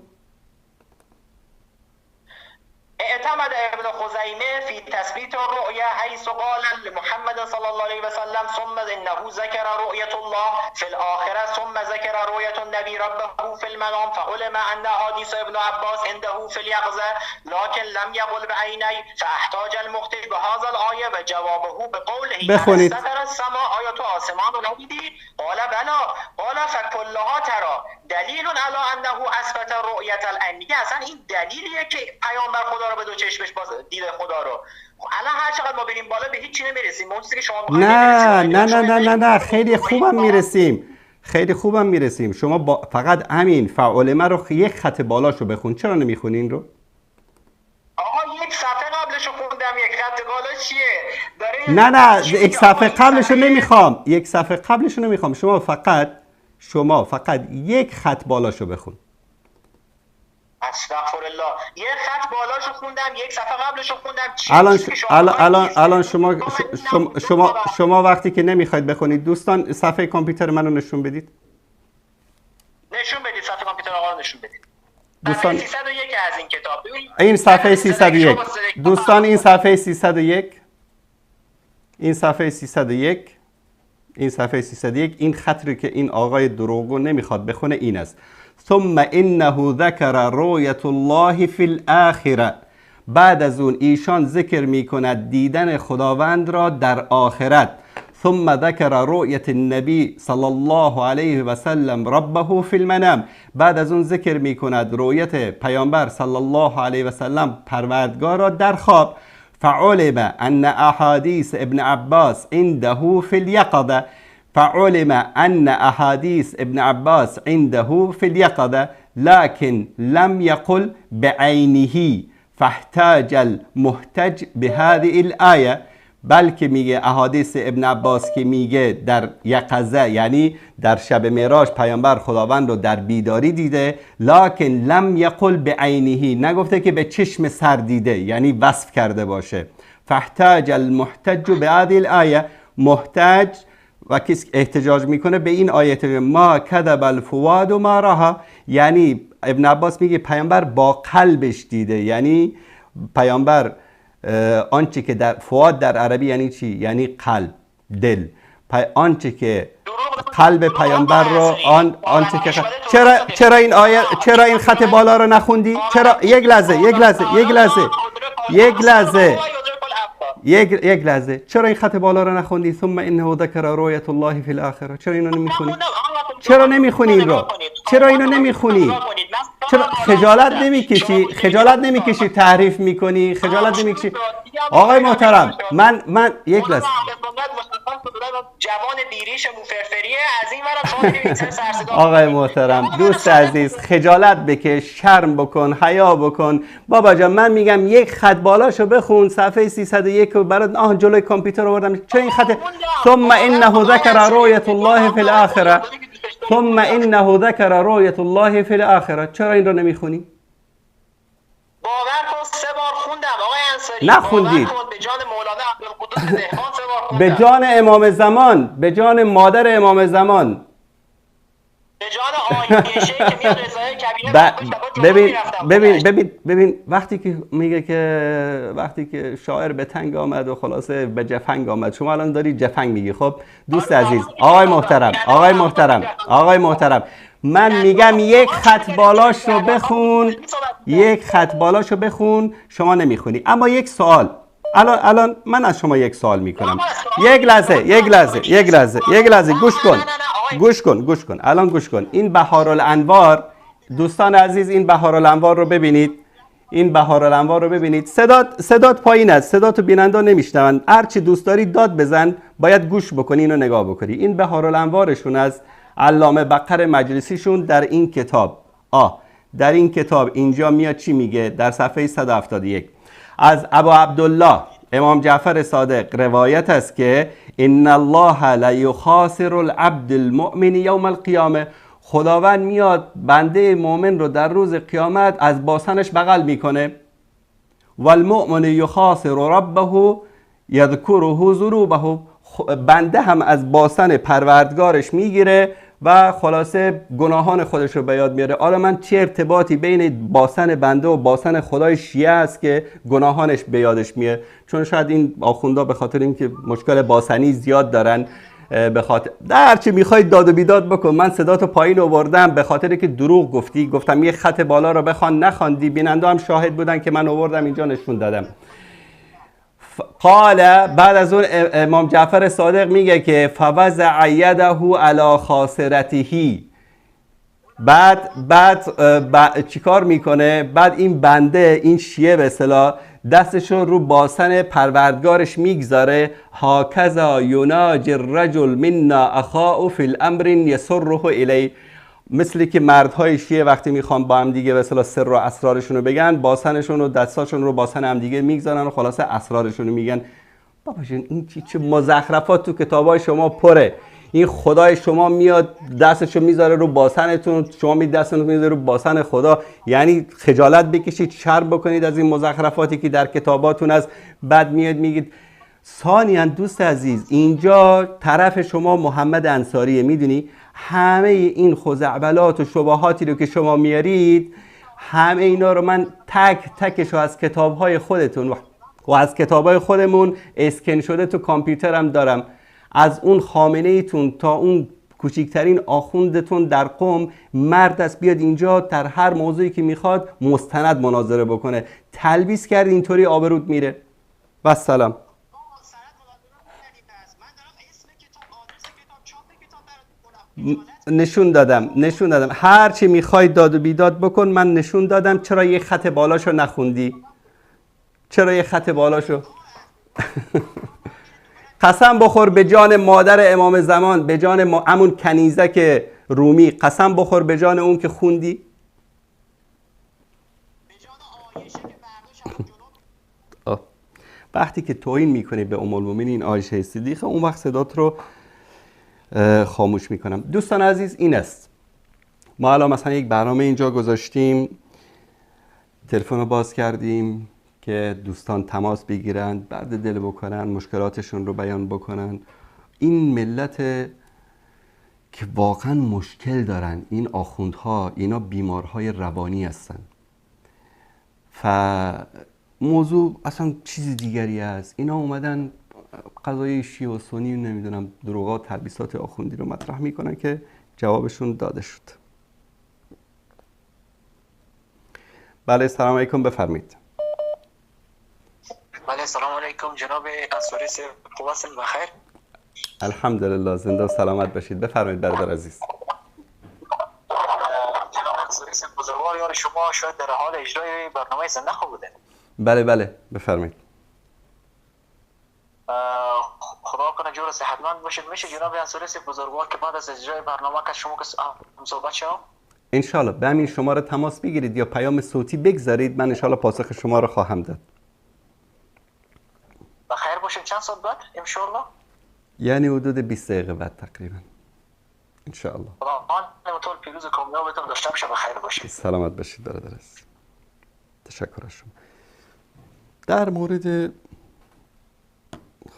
اعتمد ابن خزیمه فی تثبیت الرؤیا حیث قال لمحمد صلی الله علیه و سلم ثم انه ذکر رؤیت الله فی الاخره ثم ذکر رؤیت النبی ربه فی المنام فعلم ان احادیث ابن عباس عنده فی الیقظه لكن لم یقل بعینی فاحتاج المخطئ بهذا الآیه و جوابه بقوله ستر السماء. آیا تو آسمان رو ندیدی؟ قال بلا. قال فکلها ترى دلیل علی انه اثبت رؤیت العین. میگه اصلا این دلیلیه که پیامبر خدا رو به دو چشمش دیده خدا رو. الان هر چقدر ما بریم بالا به هیچ چیزی نمیرسیم. اون چیزی که شما نه خیلی خوبم میرسیم. شما فقط همین فعلمه رو یک خط بالاشو بخون. چرا نمیخونین رو؟ آقا یک صفحه قبلشو خوندم، یک خط بالا چیه؟ نه یک صفحه قبلشو نمیخوام. شما فقط یک خط بالاشو بخون. استغفرالله. یک خط بالاشو خوندم، یک صفحه قبلشو خوندم. الان شما وقتی که نمیخواید بخونید دوستان صفحه کامپیوتر منو نشون بدید. صفحه کامپیوتر آقا رو نشون بدید. دوستان 301 از این کتاب. این صفحه 301 دوستان، این صفحه 301 این صفحه 301 این صفحه 301 این خطی که این آقای دروغگو نمیخواد بخونه این است: ثم انه ذکر رؤیت الله فی الاخره. بعد از اون ایشان ذکر میکند دیدن خداوند را در آخرت. ثم ذکر رؤیت النبی صلی الله علیه و سلم ربه فی المنام. بعد از اون ذکر میکند رؤیت پیامبر صلی الله علیه و سلم پروردگار را در خواب. فعلم ان احادیث ابن عباس عنده فی الیقظه. فعلم ان احادیث ابن عباس عنده فی الیقظه لكن لم يقل بعینه فاحتاج المحتج بهذه الآیه. بلکه میگه احادیث ابن عباس که میگه در یقظه یعنی در شب معراج پیامبر خداوند رو در بیداری دیده، لکن لم یقل بعینه، نگفته که به چشم سر دیده یعنی وصف کرده باشه. فاحتاج المحتج بهذه الآیه. محتج و کسی احتجاج میکنه به این آیه ما کذب الفؤاد ما رها، یعنی ابن عباس میگه پیامبر با قلبش دیده، یعنی پیامبر آنچه که در فؤاد در عربی یعنی چی؟ یعنی قلب، دل. آنچه که قلب پیامبر رو آنچه که چرا این آیه، چرا این خط بالا رو نخوندی؟ چرا؟ یک لحظه چرا این خط بالا رو نخوندی؟ ثم انه ذکر رؤیت الله فی الاخره. چرا اینو نمیخونی؟ چرا نمیخونی این رو؟ چرا اینو نمیخونی؟ چرا خجالت نمیکشی تحریف میکنی؟ خجالت نمیکشی؟ آقای محترم من یک لحظه جوان بیریش موفرفریه از این ورا سرصدا. آقای محترم، دوست عزیز، خجالت بکش، شرم بکن، حیا بکن. بابا جان من میگم یک خط بالاشو بخون، صفحه 301 رو برات جلوی کامپیوتر آوردم. چه این خط؟ ثم انه ذکر رؤیت الله فی الاخره. ثم انه ذکر رؤیت الله فی الاخره. چرا این رو نمیخونی؟ باور کن 3 بار خوندم آقای انصاری. نخوندید. به جان مولانا عبدالقدوس دهقان 3 بار خوندم. به جان امام زمان، به جان مادر امام زمان، به جان آیشه که میاد رضای کبیره. ببین وقتی که میگه که وقتی که شاعر به تنگ آمد و خلاصه به جفنگ آمد، شما الان داری جفنگ میگی. خب دوست عزیز، آقای محترم من میگم یک خط بالاش رو بخون، شما نمیخونی. اما یک سوال، الان من از شما یک سوال میکنم. یک لحظه گوش کن. الان گوش کن. این بهارالانوار، دوستان عزیز، این بهارالانوار رو ببینید. صدات پایین است، صداتو بیننده نمیشنون. هر چی دوست داری داد بزن، باید گوش بکنی، اینو نگاه بکنی. این بهارالانوارشون از علامه بقر مجلسیشون در این کتاب اینجا میاد چی میگه؟ در صفحه 171 از ابا عبدالله امام جعفر صادق روایت است که ان الله لا یخاسر العبد المؤمن یوم القیامه. خداوند میاد بنده مؤمن رو در روز قیامت از باسنش بغل میکنه. والمؤمن یخاسر ربه یذکره ذنوبه. بنده هم از باسن پروردگارش میگیره و خلاصه گناهان خودش رو به یاد میاره. حالا من چه ارتباطی بین باسن بنده و باسن خدای شیعه است که گناهانش به یادش میاد؟ چون شاید این آخوندا به خاطر اینکه مشکل باسنی زیاد دارن، به خاطر در چی میخواید داد و بیداد بکن. من صداتو پایین آوردم به خاطر که دروغ گفتی، گفتم یه خط بالا رو بخوان، نخواندی. بیننده هم شاهد بودن که من آوردم اینجا نشون دادم. قال، بعد از اون امام جعفر صادق میگه که فوضع یده علی خاصرته. بعد چیکار میکنه؟ بعد این بنده، این شیعه به اصطلاح، دستشو رو باسن پروردگارش میگذاره. هاکذا یناجی الرجل منا اخاء فی الامر یسره الی. مثل که مردهای شیعه وقتی میخوان با هم دیگه به اصطلاح سر و اسرارشون رو بگن، باسنشون و دستاشون رو باسن هم دیگه میگذارن و خلاصه اسرارشون رو میگن. بابا جون این چه مزخرفات تو کتابای شما پره. این خدای شما میاد دستشو میذاره رو باسنتون، شما می دستتون میذاره رو باسن خدا. یعنی خجالت بکشید، شرم بکنید از این مزخرفاتی که در کتاباتون است. بعد میاد میگید. ثانیاً دوست عزیز، اینجا طرف شما محمد انصاریه. میدونی همه این خزعبلات و شبهاتی رو که شما میارید، همه اینا رو من تک تکش رو از کتاب‌های خودتون و از کتاب‌های خودمون اسکن شده تو کامپیوترم دارم. از اون خامنه ایتون تا اون کوچکترین آخوندتون در قم مرد است بیاد اینجا در هر موضوعی که میخواد مستند مناظره بکنه. تلبیس کرد اینطوری آبروت میره. و سلام. نشون دادم هر چی میخوای داد و بیداد بکن. من نشون دادم. چرا یه خط بالاشو نخوندی؟ چرا یه خط بالاشو قسم بخور به جان مادر امام زمان، به جان امون کنیزک رومی، قسم بخور به جان اون که خوندی. وقتی که توهین میکنی به ام المؤمنین عایشه صدیقه، اون وقت صدات رو خاموش میکنم. دوستان عزیز، این است. ما الان مثلا یک برنامه اینجا گذاشتیم، تلفن رو باز کردیم که دوستان تماس بگیرند، درد دل بکنن، مشکلاتشون رو بیان بکنن. این ملت که واقعا مشکل دارن، این آخوندها، اینا بیمارهای روانی هستن. موضوع اصلا چیز دیگری است. اینا اومدن قضای شیعه و سنی، نمیدونم دروغات، تلبیسات آخوندی رو مطرح میکنن که جوابشون داده شد. بله سلام علیکم، بفرمایید. بله سلام علیکم جناب انصاری، خوب هستین؟ بخیر؟ الحمدلله، زنده و سلامت باشید. بفرمایید برادر عزیز. جناب انصاری بزرگوار، یار شما شاید در حال اجرای برنامه زنده خواب بوده. بله بفرمایید. خدا کنه جور صحتمند باشید. میشه جناب انصاری بزرگوار که بعد از اجرای برنامه که شما که هم صحبت شما انشالله به همین شماره تماس بگیرید یا پیام صوتی بگذارید، من انشالله پاسخ شما رو خواهم داد. بخیر باشین. چند ساعت بعد انشالله؟ یعنی حدود 20 دقیقه بعد تقریبا انشالله. خدا طول پیروز کامیابتون داشته باشه. بخیر باشید. سلامت باشید برادر عزیز. تشکر از شما. در مورد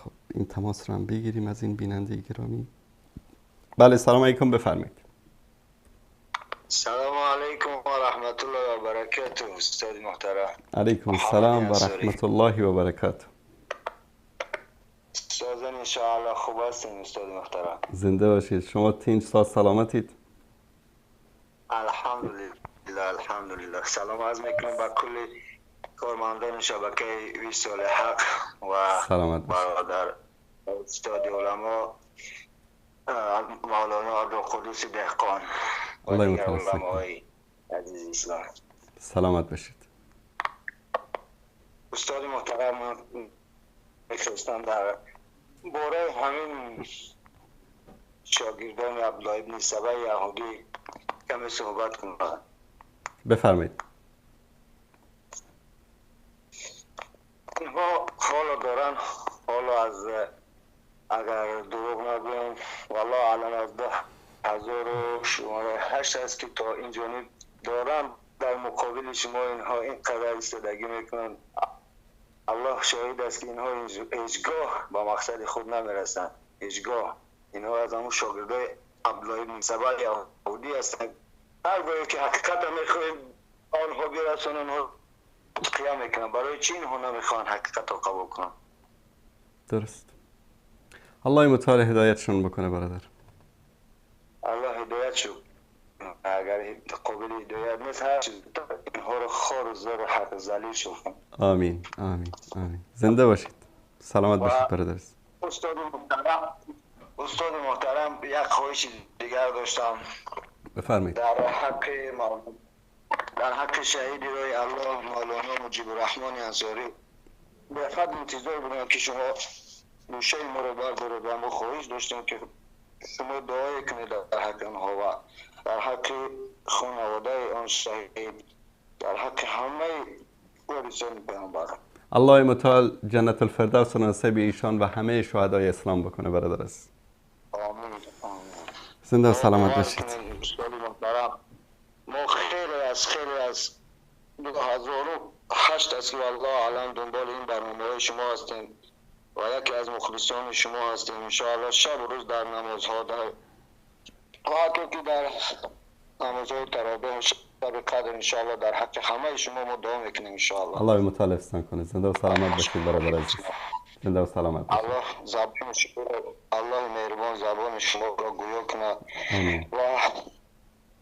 خب این تماس رو هم بگیریم از این بیننده گرامی. بله سلام علیکم، بفرمایید. سلام علیکم و رحمت الله و برکاته استاد محترم. علیکم السلام و رحمت الله و برکاته. استادان انشاءالله خوب هستین استاد محترم؟ زنده باشید. شما تین سال سلامتید؟ الحمدلله. سلام عرض میکنم با کل کارمندان شبکه وصال حق و برادر استاد علما مولانا عبدالقدوس دهقان و دیگر علمای عزیز اسلام. سلامت باشید. استاد محترم، میخواستم در باره همین شاگردان عبدالله ابن سبا یهودی کمی صحبت کنم. بفرمایید. اینها حالا دارن، حالا از اگر دروغ نگویم والله الان از 10,008 است که تا این جانب دارن، در مقابل شما اینها اینقدر ایستادگی میکنن. الله شاهد است که اینها هیچگاه با مقصد خود نمیرسن. هیچگاه اینها از همون شاگردای عبدالله بن سبا یهودی هستند. هر گاهی که حقیقت میخواهیم آنها برسونن، آنها قیام میکنن. برای چی اینها نمیخوان حقیقت رو قبول کنن؟ درست. الله متعال هدایتشون بکنه برادر. الله هدایت شو. اگر قابل هدایت نیست هر چیز اینها رو خار و زر و حق ذلیل شو. آمین. زنده باشید. سلامت باشید برادر. استاد محترم یک خواهش دیگر داشتم. بفرمایید. در حق شهید روی الله مولانا مجیب الرحمن انصاری به خود انتظار بودم که شما گوشه ما رو بردارید و ما خواهش داشتیم که شما دعای کنید در حق آنها و در حق خانواده آن شهید، در حق همه وارثان پیامبر. الله متعال جنت الفردوس نصیب ایشان و همه شهدای اسلام بکنه برادر است. آمین. زنده و سلامت باشید. ما خیلی از 2008 است که والله الان دنبال این برنامه شما هستیم و یکی از مخلصان شما هستیم. انشاءالله شب و روز در نمازها، در حتی که در نمازهای تراویح شب به قدر انشاءالله در حق همه شما ما دعا میکنیم انشاءالله. الله مطالب سان کنه. زنده و سلامت باشید برادر عزیز. زنده و سلامت باشید. الله زبان شما، الله مهربان زبان شما را گویا کنه آمین. و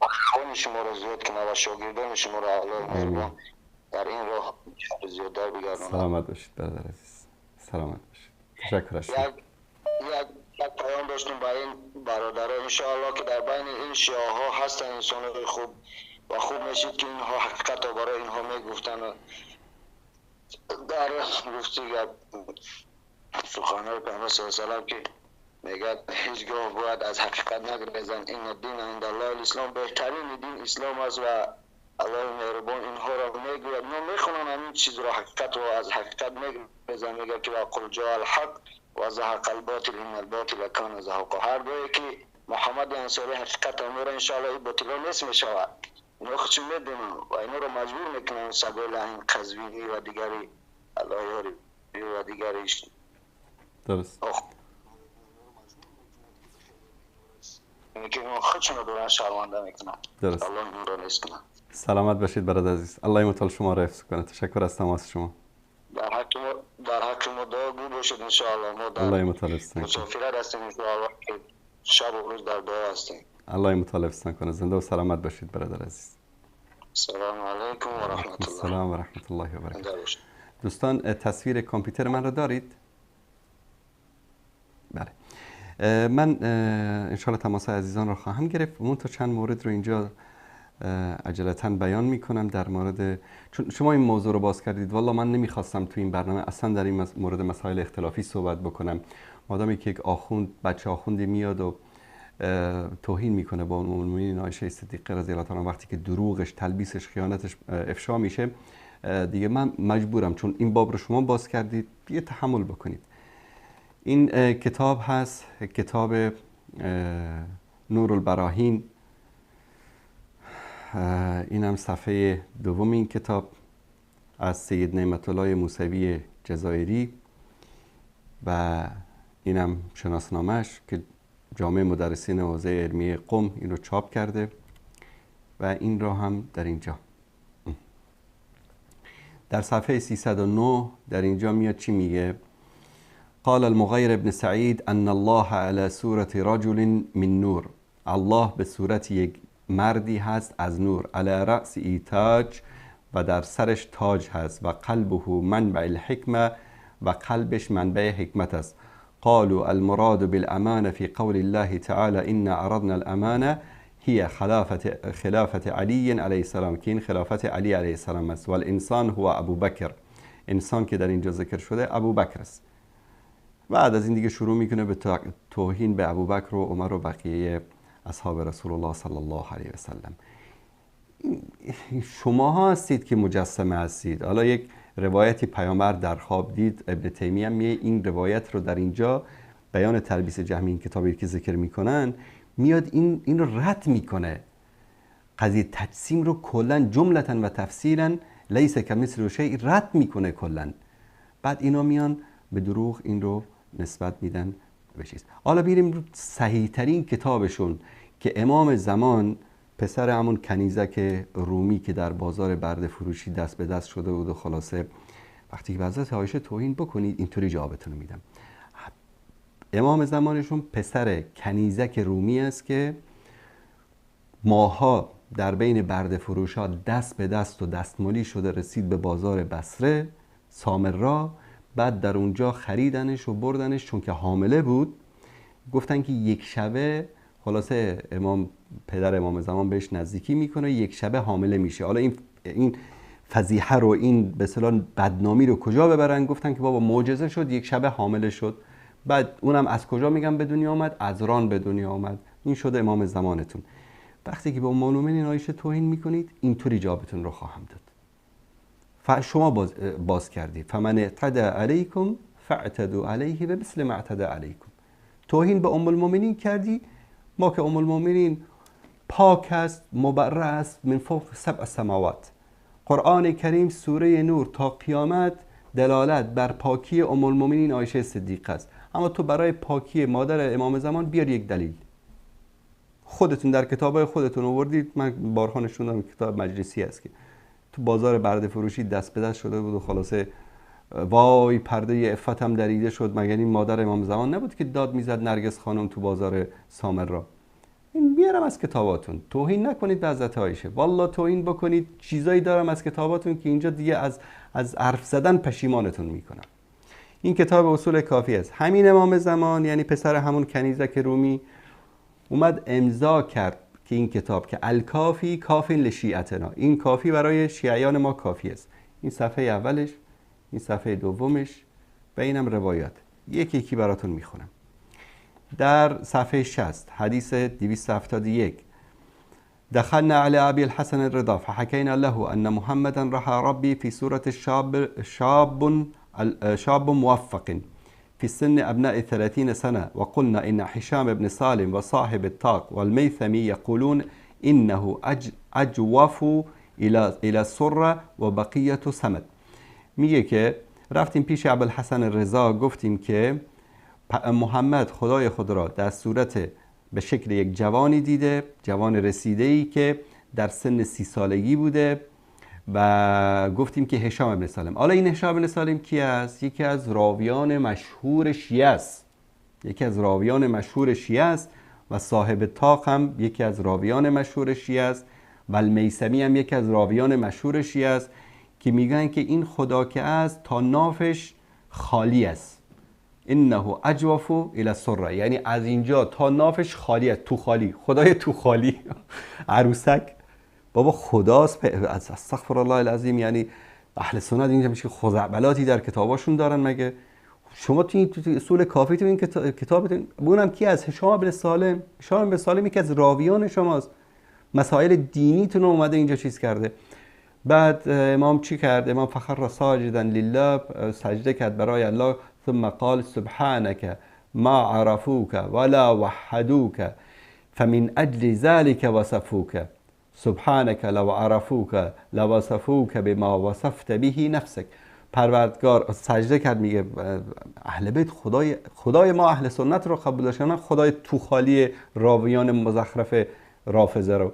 خون شما را زیاد کنه و شاگردان شما را الله مهربان در این راه زیادتر بگردانه. سلامت باشید برادر عزیز. سلامت باشید. تشکر از شما. یک پیام داشتیم با این برادرها انشاءالله که در بین این شیعه ها هستن انسان‌های خوب و خوب میشید که اینها حقیقت را برای اینها میگفتن و در گفتی سخنهای پیامبر صلی الله علیه و سلم که میگه هیچگاه باید از حقیقت نگریزن، این الدین عند الله الاسلام، بهترین دین اسلام است و الله مهربان اینها را میگوید. ما میخونن همین چیز را، حقیقت را از حقیقت میگریزن. میگه که وقل جاء الحق و زهق الباطل ان الباطل کان زهوقا. هر دوی که محمد انصاری حقیقت امور انشاءالله این باطلا نیست میشود، اینا خودشون میدونن و اینا رو مجبور میکنن سبیل این قزوینی و دیگری الله یاری و دیگریش. درست. که اینا خودشون رو دوران شرمنده میکنن. درست. الله این رو نیست کنن. سلامت باشید برادر عزیز. الله مطال شما را حفظ کنه. تشکر از تماس شما. در حق ما دعا گو باشید انشاءالله. ما در الله مطال حفظتان کنه. مسافرت هستیم انشاءالله که شب و روز در دعا هستیم. الله مطال حفظتان کنه. زنده و سلامت باشید برادر عزیز. السلام علیکم و رحمت الله. السلام و رحمت الله و برکاته. زنده باشید. دوستان تصویر کامپیوتر من را دارید؟ بله. من انشاءالله تماس عزیزان را خواهم گرفت. اون تا چند مورد رو اینجا عجلتاً بیان میکنم در مورد، چون شما این موضوع رو باز کردید. والله من نمیخواستم تو این برنامه اصلا در این مورد مسائل اختلافی صحبت بکنم. مادامی که یک آخوند، بچه آخوندی میاد و توهین میکنه با المؤمنین عایشه صدیقه رضی الله عنها، وقتی که دروغش، تلبیسش، خیانتش افشا میشه، دیگه من مجبورم، چون این باب رو شما باز کردید، دیگه تحمل بکنید. این کتاب هست، کتاب نور البراهین. این هم صفحه دوم این کتاب از سید نعمت الله موسوی جزایری و این هم شناسنامه‌اش که جامعه مدرسین حوزه علمیه قم این رو چاپ کرده و این را هم در اینجا در صفحه 309 در اینجا میاد چی میگه؟ قال المغیر ابن سعید ان الله على صورت رجل من نور. الله به صورت یک مردی هست از نور. علی رأس تاج و در سرش تاج هست. و قلبه منبع الحکمه و قلبش منبع حکمت است. قالوا المراد بالامانه في قول الله تعالى ان عرضنا الامانه هي خلافت علی علیه السلام، که این خلافت علی علیه السلام است. و الانسان هو ابو بکر، انسان که در اینجا ذکر شده ابو بکر است. بعد از این دیگه شروع میکنه به توهین به ابو بکر و عمر و بقیه اصحاب رسول الله صلی الله علیه و سلم. شما هستید که مجسمه هستید. حالا یک روایتی پیامبر در خواب دید، ابن تیمیه میگه این روایت رو در اینجا بیان تلبیس جهمی، این کتابی که ذکر میکنن، میاد این رو رد میکنه. قضیه تجسیم رو کلا جملتا و تفصیلا لیس کمثل شیء رد میکنه کلا. بعد اینا میان به دروغ این رو نسبت میدن به چیز. حالا بیریم صحیح ترین کتابشون که امام زمان، پسر همون کنیزک رومی که در بازار برده فروشی دست به دست شده بود و خلاصه وقتی که به حضرت عایشه توهین بکنید اینطوری جوابتون میدم. امام زمانشون پسر کنیزک رومی است که ماها در بین برده فروش ها دست به دست و دستمالی شده، رسید به بازار بصره سامرا. بعد در اونجا خریدنش و بردنش، چون که حامله بود. گفتن که یک شبه خلاصه پدر امام زمان بهش نزدیکی میکنه، یک شبه حامله میشه. حالا این فضیحه رو، این به اصطلاح بدنامی رو کجا ببرن؟ گفتن که بابا معجزه شد، یک شبه حامله شد. بعد اونم از کجا میگم به دنیا آمد؟ از ران به دنیا آمد. این شده امام زمانتون. وقتی که با ام المؤمنین عایشه توهین میکنید اینطوری جوابتون رو خواهم داد. شما باز کردید فمن اعتدى علیکم فاعتدوا علیه بمثل ما اعتدى علیکم. توهین به ام المؤمنین کردی، ما که ام المؤمنین پاک است، مبرأ است من فوق 7 سماوات. قرآن کریم سوره نور تا قیامت دلالت بر پاکی ام المؤمنین عایشه صدیقه است. اما تو برای پاکی مادر امام زمان بیار یک دلیل. خودتون در کتابای خودتون آوردید. من بارها نشوندم کتاب مجلسی است که تو بازار برده فروشی دست به دست شده بود و خلاصه وای پرده عفتم دریده شد. مگر این مادر امام زمان نبود که داد میزد نرگس خانم تو بازار سامرا؟ این بیارم از کتاباتون. توهین نکنید به حضرت عایشه، والله توهین بکنید چیزایی دارم از کتاباتون که اینجا دیگه از حرف زدن پشیمانتون میکنم. این کتاب اصول کافی است. همین امام زمان یعنی پسر همون کنیزک رومی اومد امضا کرد که این کتاب که الکافی کافین لشیعتنا، این کافی برای شیعیان ما کافی است. این صفحه اولش، این صفحه دومش و اینم روایات. یکی یکی براتون میخونم. در صفحه 60 حدیث 271 دخلنا على ابي الحسن الرضا فحكينا له ان محمدا رحى ربي في صورة شاب موفق في سن ابناء 30 سنة وقلنا ان هشام بن سالم وصاحب الطاق والميثمي يقولون انه اجوف الى السرة وبقية سمد. میگه که رفتیم پیش ابوالحسن الرضا، گفتیم که محمد خدای خود را در صورت به شکل یک جوانی دیده، جوان رسیده‌ای که در سن 30 سالگی بوده و گفتیم که هشام بن سالم. حالا این هشام بن سالم کی است؟ یکی از راویان مشهور شیعه است. و صاحب طاق هم یکی از راویان مشهور شیعه است و المیثمی هم یکی از راویان مشهور شیعه است که میگن که این خدا که است تا نافش خالی است. انه اجوف الى السره، یعنی از اینجا تا نافش خالی است. تو خالی، خدای تو خالی. عروسک بابا خداست. استغفر الله العظیم. یعنی اهل سنت اینجا میشه خزعبلاتی در کتاباشون دارن مگه؟ شما تو اصول کافی تو این کتابتون اونم کی از هشام بن سالم. هشام بن سالم یکی از راویان شماست. مسائل دینیتون اومده اینجا چیز کرده. بعد امام چی کرد؟ امام فخر ساجدا لله، سجده کرد برای الله. ثم قال سبحانك ما عرفوك ولا وحدوك فمن اجل ذلك وصفوك سبحانك لو عرفوك لوصفوك بما وصفت به نفسك. پروردگار سجده کرد، میگه اهل بیت خدای ما اهل سنت رو قبول داشتن، خدای تو خالی راویان مزخرف رافضه رو.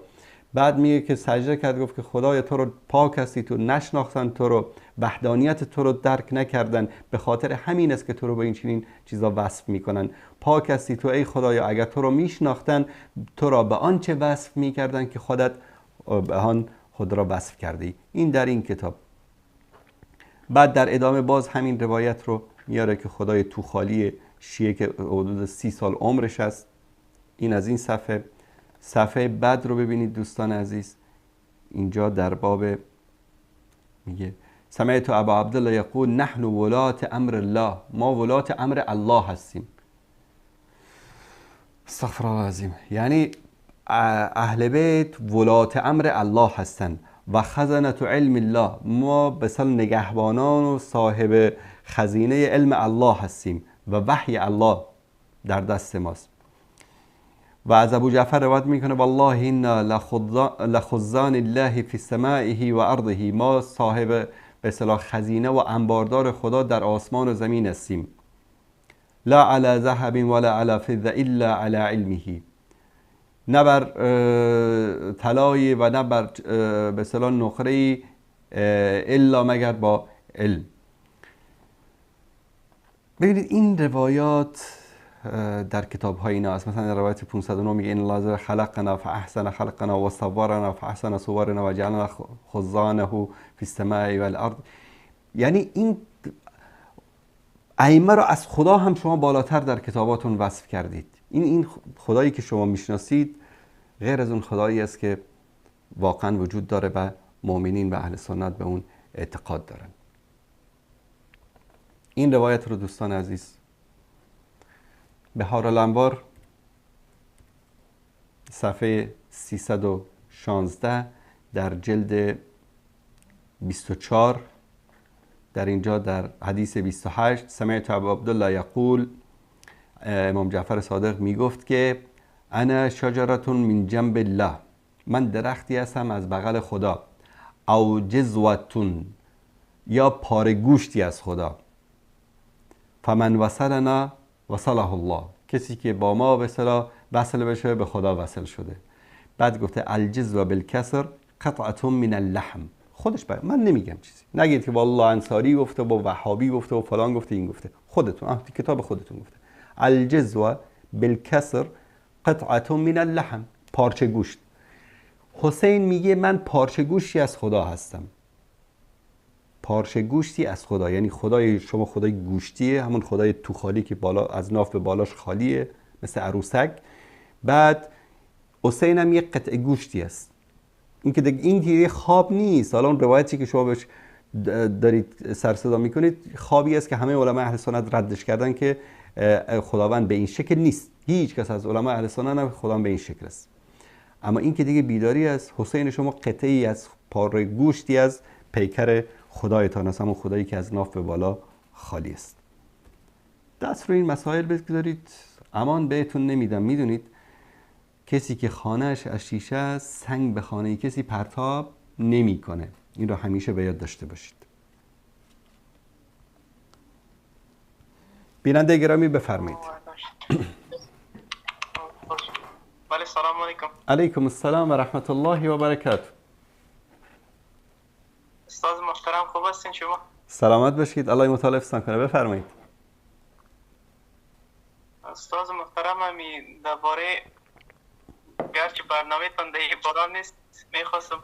بعد میگه که سجده کرد، گفت که خدای تو رو پاک هستی، تو نشناختن تو رو، وحدانیت تو رو درک نکردن، به خاطر همین است که تو رو با این چنین چیزا وصف میکنن. پاک هستی تو ای خدایا، اگر تو رو میشناختن تو را به آنچه وصف میکردن که خودت به آن خود را وصف کردی. این در این کتاب. بعد در ادامه باز همین روایت رو میاره که خدای تو خالی شیعه که حدود 30 سال عمرش است. این از این صفحه بعد رو ببینید دوستان عزیز. اینجا در باب میگه سمعت ابا عبدالله یقول نحن ولات امر الله، ما ولات امر الله هستیم. استغفر الله العظیم. یعنی اهل بیت ولات امر الله هستن و خزنه علم الله، ما به صل نگهبانان و صاحب خزینه علم الله هستیم و وحی الله در دست ماست. و از ابو جعفر روایت میکنه والله انا لخزان الله فی سمائه و ارضه، ما صاحب به اصطلاح خزینه و انباردار خدا در آسمان و زمین هستیم. لا علی ذهب ولا علی فضه الا علی علمه، نه بر طلای و نه بر به اصطلاح نقره الا مگر با علم. ببینید این روایات در کتاب های اینا است. مثلا در روایت 509 میگه ان الله خلقنا فاحسن خلقنا و صورنا فاحسن صورنا و جعلنا خزانه فی السماء والارض. یعنی این ائمه رو از خدا هم شما بالاتر در کتاباتون وصف کردید. این خدایی که شما میشناسید غیر از اون خدایی است که واقعا وجود داره و مؤمنین و اهل سنت به اون اعتقاد دارن. این روایت رو دوستان عزیز بهار الانوار صفحه 316 در جلد 24 در اینجا در حدیث 28 سمعت ابا عبدالله یقول، امام جعفر صادق میگفت که انا شجرة من جنب الله، من درختی هستم از بغل خدا، او جزوتون یا پاره گوشتی از خدا، فمن وصلنا وصله الله، کسی که با ما به اصطلاح وصل بشه به خدا وصل شده. بعد گفته الجزو بالکسر قطعه من اللحم. خودش من نمیگم چیزی، نگید که والله انصاری گفته و وهابی گفته و فلان گفته این گفته، خودتون کتاب خودتون گفته الجزو بالکسر قطعه من اللحم، پارچه گوشت. حسین میگه من پارچه گوشتی از خدا هستم. پارچه گوشتی از خدا، یعنی خدای شما خدای گوشتیه، همون خدای تو خالی که بالا از ناف به بالاش خالیه مثل عروسک. بعد حسین هم یک قطعه گوشتی است. این که این خواب نیست. حالا اون روایتی که شما بهش دارید سر صدا میکنید خوابی است که همه علما اهل سنت ردش کردن که خداوند به این شکل نیست. هیچ کس از علما اهل سنت نه خداوند به این شکل است. اما این که دیگه بیداری است. حسین شما قطعی از پاره گوشتی از پیکر خدایتان است، همون خدایی که از ناف به بالا خالی است. دست رو این مسائل بگذارید، امان بهتون نمیدم. میدونید کسی که خانهش از شیشه است سنگ به خانه کسی پرتاب نمیکنه. این رو همیشه به یاد داشته باشید. بیننده گرامی بفرمایید. بله سلام علیکم. علیکم السلام و رحمت الله و برکاته. استاد محترم خوب هستین شما؟ سلامت باشید، الله مطالب استان کنه. بفرمایید. استاد محترم همی درباره گرچه برنامه‌تان دیگه باران نیست، میخواستم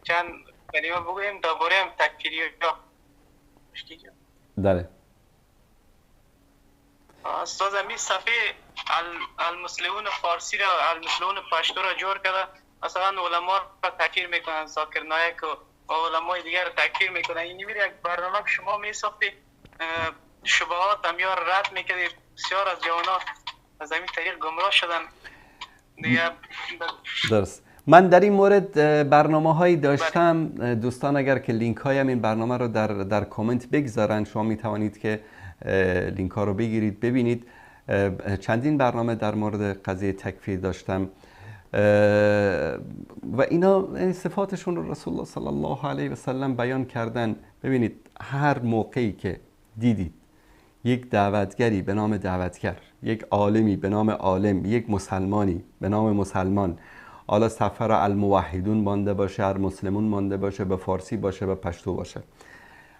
چند کلمه بگویم درباره هم تکفیری ها. بله. استاد همی صفحه المسلمون فارسی را المسلمون پشتو را جور کرده، مثلا علما را تکفیر میکنن، ذاکر نایک و علمای دیگر را تکفیر میکنن. این یک برنامه که شما میساختی شبهات همیار رد میکردید، بسیار از جوانا از همین طریق گمراه شدن دیگه. درست. من در این مورد برنامه هایی داشتم. دوستان اگر که لینک های این برنامه رو در کامنت بگذارن شما می توانید که لینک ها رو بگیرید ببینید. چندین برنامه در مورد قضیه تکفیر داشتم و اینا صفاتشون رو رسول الله صلی الله علیه و سلم بیان کردن. ببینید هر موقعی که دیدید یک دعوتگری به نام دعوتگر، یک عالمی به نام عالم، یک مسلمانی به نام مسلمان، حالا سفر الموحدون مانده باشه، هر مسلمون مانده باشه، به فارسی باشه، به پشتو باشه،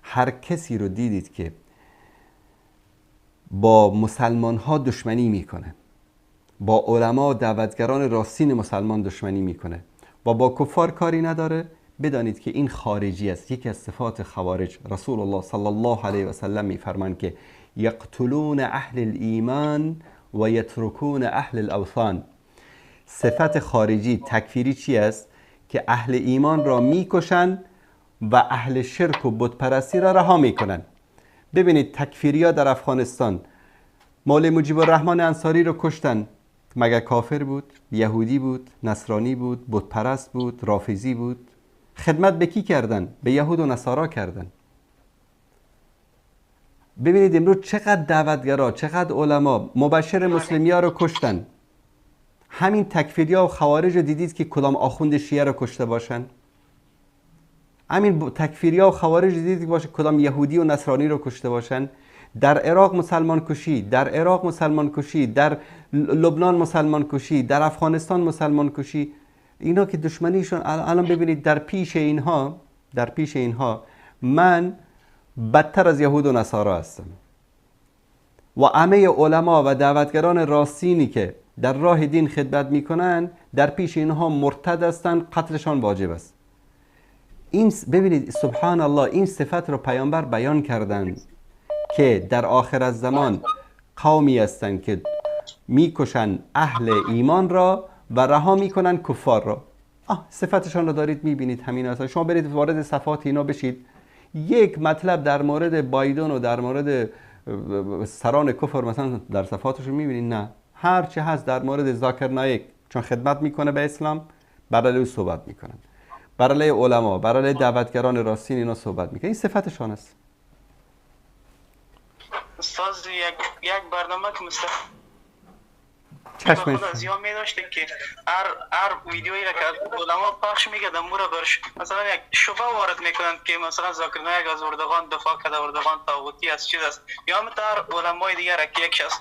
هر کسی رو دیدید که با مسلمان ها دشمنی میکنه، با علما و دعوتگران راستین مسلمان دشمنی میکنه و با کفار کاری نداره، بدانید که این خارجی است. یکی از صفات خوارج. رسول الله صلی الله علیه و سلم میفرمان که یقتلون اهل الایمان و یترکون اهل الاوثان. صفت خارجی تکفیری چی است؟ که اهل ایمان را میکشن و اهل شرک و بت پرستی را رها میکنن. ببینید تکفیریا در افغانستان مولوی مجیب الرحمن انصاری رو کشتن. مگر کافر بود؟ یهودی بود؟ نصرانی بود؟ بت پرست بود؟ رافضی بود؟ خدمت به کی کردن؟ به یهود و نصارا کردن. ببینید امروز چقدر دعوتگرا، چقدر علما مبشر مسلمی ها رو کشتن. همین تکفیری ها و خوارج رو دیدید که کدام آخوند شیعه رو کشته باشن؟ همین تکفیری ها و خوارج رو دیدید که باشه کدام یهودی و نصرانی رو کشته باشن؟ در عراق مسلمان کشی، در عراق مسلمان کشی، در لبنان مسلمان کشی، در افغانستان مسلمان کشی. اینا که دشمنیشون الان ببینید در پیش اینها من بدتر از یهود و نصارا هستم و همه علما و دعوتگران راستینی که در راه دین خدمت میکنن در پیش اینها مرتد هستن، قتلشان واجب است. این ببینید سبحان الله، این صفت رو پیامبر بیان کردن که در آخر الزمان قومی هستند که میکشن اهل ایمان را و رها میکنن کفار را. صفتشان رو دارید میبینید، همین هست. شما برید وارد صفات اینا بشید، یک مطلب در مورد بایدن و در مورد سران کفر مثلا در صفاتشون میبینید؟ نه. هر چه هست در مورد ذاکر نایک چون خدمت میکنه به اسلام برای او صحبت میکنن، برای علما، برای دعوتگران راستین اینا صحبت میکنن. این صفتشان است. استاد یک برنامه که چشمش خود از یاد می داشته که هر ویدیویی را که علما پخش میکردن مورا برش مثلا یک شبه وارد میکنن که مثلا ذاکر نایک از اردوغان دفاع کرده، اردوغان طاغوتی از چیز است، یا مثلا علمای دیگر که یک شخص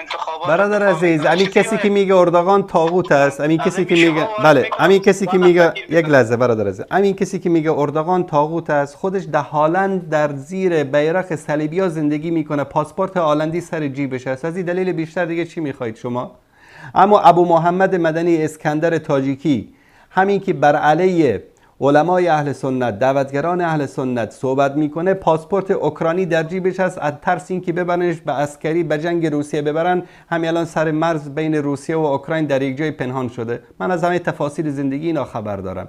انتخابات برادر عزیز، همین کسی که میگه اردوغان طاغوت است، همین کسی که میگه بله، همین کسی که میگه یک لحظه برادر عزیز، همین کسی که میگه اردوغان طاغوت است، خودش در هالند در زیر بیرق صلیبیا زندگی میکنه، پاسپورت هالندی سر جیبش است. از این دلیل بیشتر دیگه چی میخواید شما؟ اما ابو محمد مدنی اسکندر تاجیکی، همین که بر علیه علمای اهل سنت، دعوتگران اهل سنت صحبت میکنه، پاسپورت اوکراینی در جیبش هست، از ترس این که ببرنش به عسکری به جنگ روسیه ببرن، همین الان سر مرز بین روسیه و اوکراین در یک جای پنهان شده. من از همه تفاصیل زندگی اینا خبر دارم.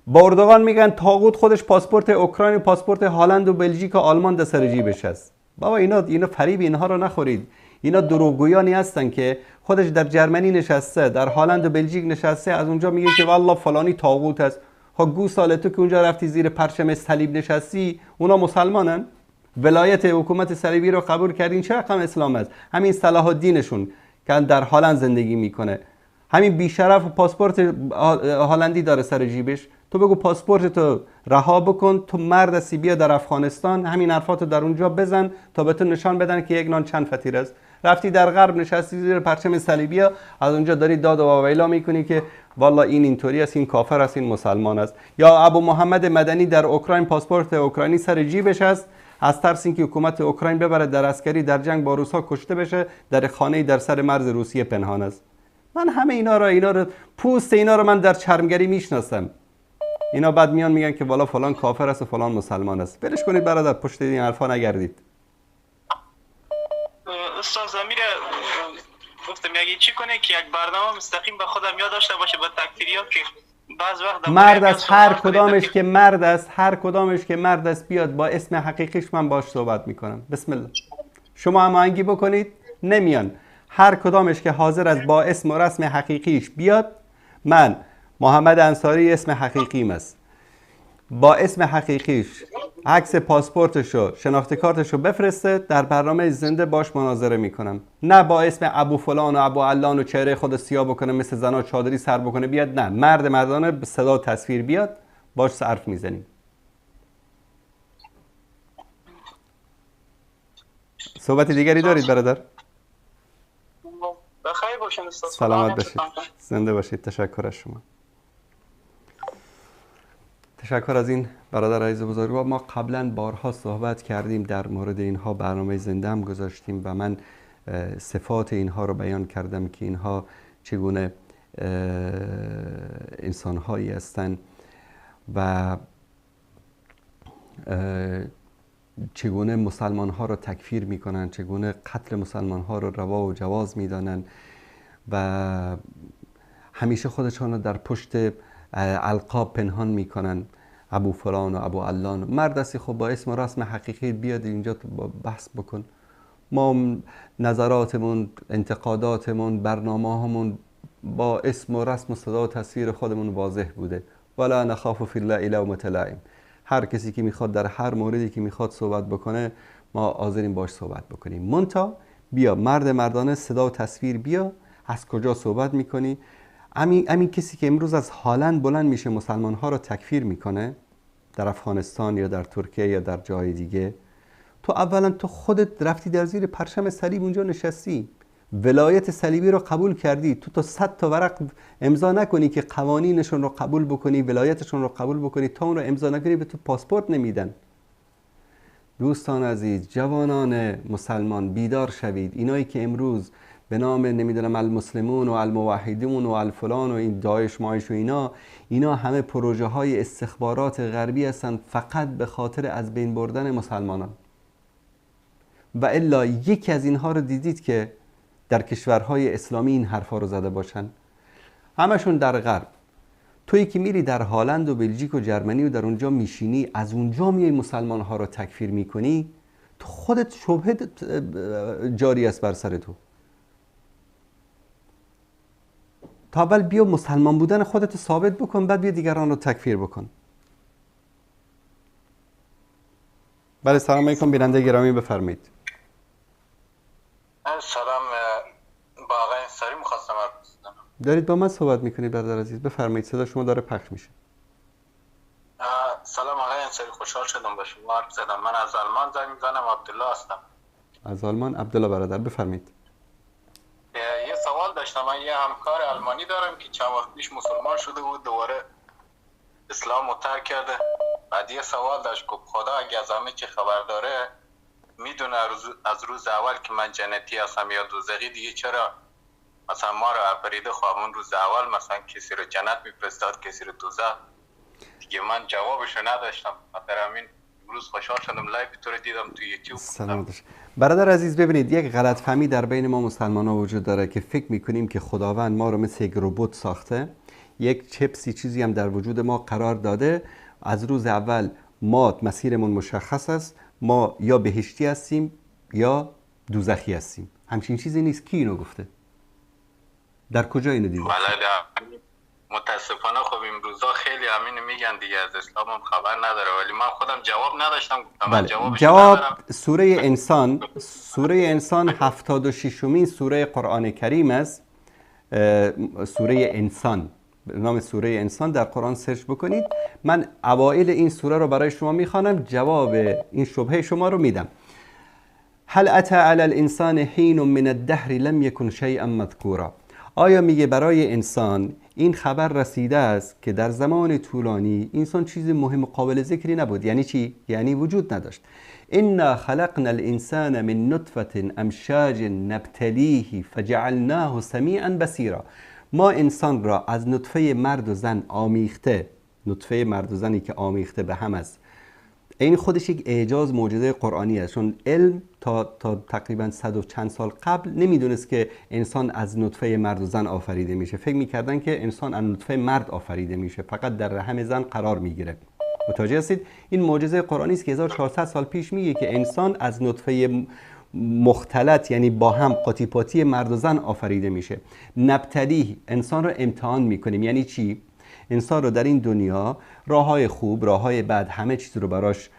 با اردوغان میگن طاغوت، خودش پاسپورت اوکراین، پاسپورت هلند و بلژیک و آلمان در سر جیبش هست. بابا اینا فریب اینها رو نخورید. اینا دروغگویانی هستن که خودش در جرمنی نشسته، در هلند و بلژیک نشسته، از اونجا میگه که والله فلانی طاغوت است. ها گو سال تو که اونجا رفتی زیر پرچم صلیب نشستی، اونا مسلمانن؟ ولایت حکومت صلیبی رو قبول کردین، چه رقم اسلام است؟ همین صلاح الدینشون که در هلند زندگی میکنه، همین بیشرف پاسپورت هلندی داره سر جیبش. تو بگو پاسپورت تو رها بکن، تو مرد هستی، بیا در افغانستان همین حرفاتو در اونجا بزن تا به تو نشان بدن که یک نان چند فطیر است. رفتی در غرب نشستی زیر پرچم صلیبیا، از اونجا داری داد و واویلا میکنی که والله این اینطوری است، این کافر است، این مسلمان است. یا ابو محمد مدنی در اوکراین پاسپورت اوکراینی سر جیبش است، از ترس اینکه حکومت اوکراین ببره در عسکری در جنگ با روسا کشته بشه، در خانه‌ای در سر مرز روسیه پنهان است. من همه اینا رو پوست اینا رو من در چرمگری میشناسم. اینا بعد میان میگن که والا فلان کافر است و فلان مسلمان است. ولش کنید برادر، پشت این حرفا نگردید. استاد امیر گفتم یکی چی کنه که یک برنامه مستقیم به خودم یاد داشته باشه با تکفیریات که بعض وقت مرد است، هر کدامش که مرد است، هر کدامش که مرد است بیاد با اسم حقیقیش من باش صحبت میکنم. بسم الله. شما هماهنگی بکنید، نمیان. هر کدامش که حاضر است با اسم و رسم حقیقیش بیاد، من محمد انصاری اسم حقیقیم است، با اسم حقیقیش عکس پاسپورتشو، شناختی کارتشو بفرسته، در برنامه زنده باش مناظره میکنم. نه با اسم ابو فلان و ابو علان و چهره خود سیاه بکنه، مثل زنا چادری سر بکنه بیاد. نه، مرد مردانه به صدا و تصویر بیاد، باش حرف میزنیم. صحبت دیگری دارید برادر؟ بخیر باشین استاد. سلامت باشید، زنده باشید. تشکر از شما. تشکر از این برادر عزیز بزرگوار. ما قبلا بارها صحبت کردیم در مورد اینها، برنامه زنده هم گذاشتیم و من صفات اینها رو بیان کردم که اینها چگونه انسانهایی هستند و چگونه مسلمان ها رو تکفیر میکنن، چگونه قتل مسلمان ها رو روا و جواز میدانن و همیشه خودشان رو در پشت القاب پنهان میکنن. ابو فلان و ابو علان. مرد هستی خب با اسم و رسم حقیقی بیاد اینجا بحث بکن. ما نظراتمون، انتقاداتمون، برنامه‌هامون با اسم و رسم و صدا و تصویر خودمون واضح بوده. ولا نخاف فی الله لومة لائم. هر کسی که میخواد در هر موردی که میخواد صحبت بکنه، ما حاضریم باش صحبت بکنیم. منتها بیا مرد مردانه، صدا و تصویر بیا، از کجا صحبت میکنی؟ همین کسی که امروز از هالند بلند میشه مسلمان ها رو تکفیر میکنه در افغانستان یا در ترکیه یا در جای دیگه، تو اولا تو خودت رفتی در زیر پرچم صلیب اونجا نشستی، ولایت صلیبی رو قبول کردی، تو تا 100 تا ورق امضا نکنی که قوانینشون رو قبول بکنی، ولایتشون رو قبول بکنی، تا اون رو امضا نکنی به تو پاسپورت نمیدن. دوستان عزیز، جوانان مسلمان بیدار شوید. اینایی که امروز به نام نمیدونم المسلمون و الموحدون و الفلان و این داعش مایش و اینا همه پروژه های استخبارات غربی هستن، فقط به خاطر از بین بردن مسلمانان. و الا یکی از اینها رو دیدید که در کشورهای اسلامی این حرفا رو زده باشن؟ همشون در غرب. تویی که میری در هالند و بلژیک و جرمنی و در اونجا میشینی، از اونجا میای مسلمان ها رو تکفیر میکنی، تو خودت شبهه جاری است بر سر تو. تا اول بیا مسلمان بودن خودت ثابت بکن، بعد بیا دیگران رو تکفیر بکن. بله، سلام علیکم بیننده گرامی، بفرمایید. سلام دارید با من صحبت میکنید برادر عزیز؟ بفرمایید، صدا شما داره پخش میشه. سلام آقای انصاری، خوشحال شدم با شما حرف زدم. من از آلمان زنگ میزنم، عبدالله هستم. از آلمان عبدالله برادر، بفرمایید. یه سوال داشتم. من یه همکار آلمانی دارم که چند وقت پیش مسلمان شده بود، دوباره اسلام رو ترک کرده. بعد یه سوال داشت که خدا اگه از همه چی خبر داره، میدونه از روز اول که من جنتی هستم یا دوزخی، دیگه چرا مثلا ما رو آفریده؟ خب اون روز اول مثلا کسی رو جنت میفرستاد، کسی رو دوزخ. دیگه من جوابشو نداشتم، خاطر همین امروز خوشحال شدم لایو تو رو دیدم تو یوتیوب. سلام داشت. برادر عزیز، ببینید یک غلط فهمی در بین ما مسلمان ها وجود داره که فکر میکنیم که خداوند ما رو مثل یک ربات ساخته، یک چپسی چیزی هم در وجود ما قرار داده. از روز اول ما مسیرمون مشخص است، ما یا بهشتی هستیم یا دوزخی هستیم. همچین چیزی نیست. کی اینو گفته؟ در کجا اینو دیدی؟ متاسفانه خب امروزا خیلی همین میگن دیگه، از اسلام هم خبر نداره، ولی من خودم جواب نداشتم. بله. جواب سوره انسان 76مین سوره قرآن کریم است. سوره انسان، به نام سوره انسان در قرآن سرچ بکنید. من اوائل این سوره رو برای شما میخوانم، جواب این شبهه شما رو میدم. هل اتى علی الانسان حین من الدهر لم یکن شیئا مذکورا. آیا میگه برای انسان این خبر رسیده است که در زمان طولانی انسان چیز مهم قابل ذکری نبود؟ یعنی چی؟ یعنی وجود نداشت. انا خلقنا الانسان من نطفه امشاج نبتلیه فجعلناه سمیعا بصیرا. ما انسان را از نطفه مرد و زن آمیخته، نطفه مرد و زنی که آمیخته به هم است. این خودش یک اعجاز معجزه قرآنی است، چون علم تا تقریبا 100 و چند سال قبل نمیدونست که انسان از نطفه مرد و زن آفریده میشه. فکر میکردن که انسان از نطفه مرد آفریده میشه، فقط در رحم زن قرار میگیره. متوجه هستید؟ این معجزه قرآنی است که 1400 سال پیش میگه که انسان از نطفه مختلط، یعنی با هم قاطی پاتی مرد و زن آفریده میشه. نبتلیه، انسان رو امتحان میکنیم. یعنی چی؟ انسان رو در این دنیا راههای خوب، راههای بد، همه چیز رو براش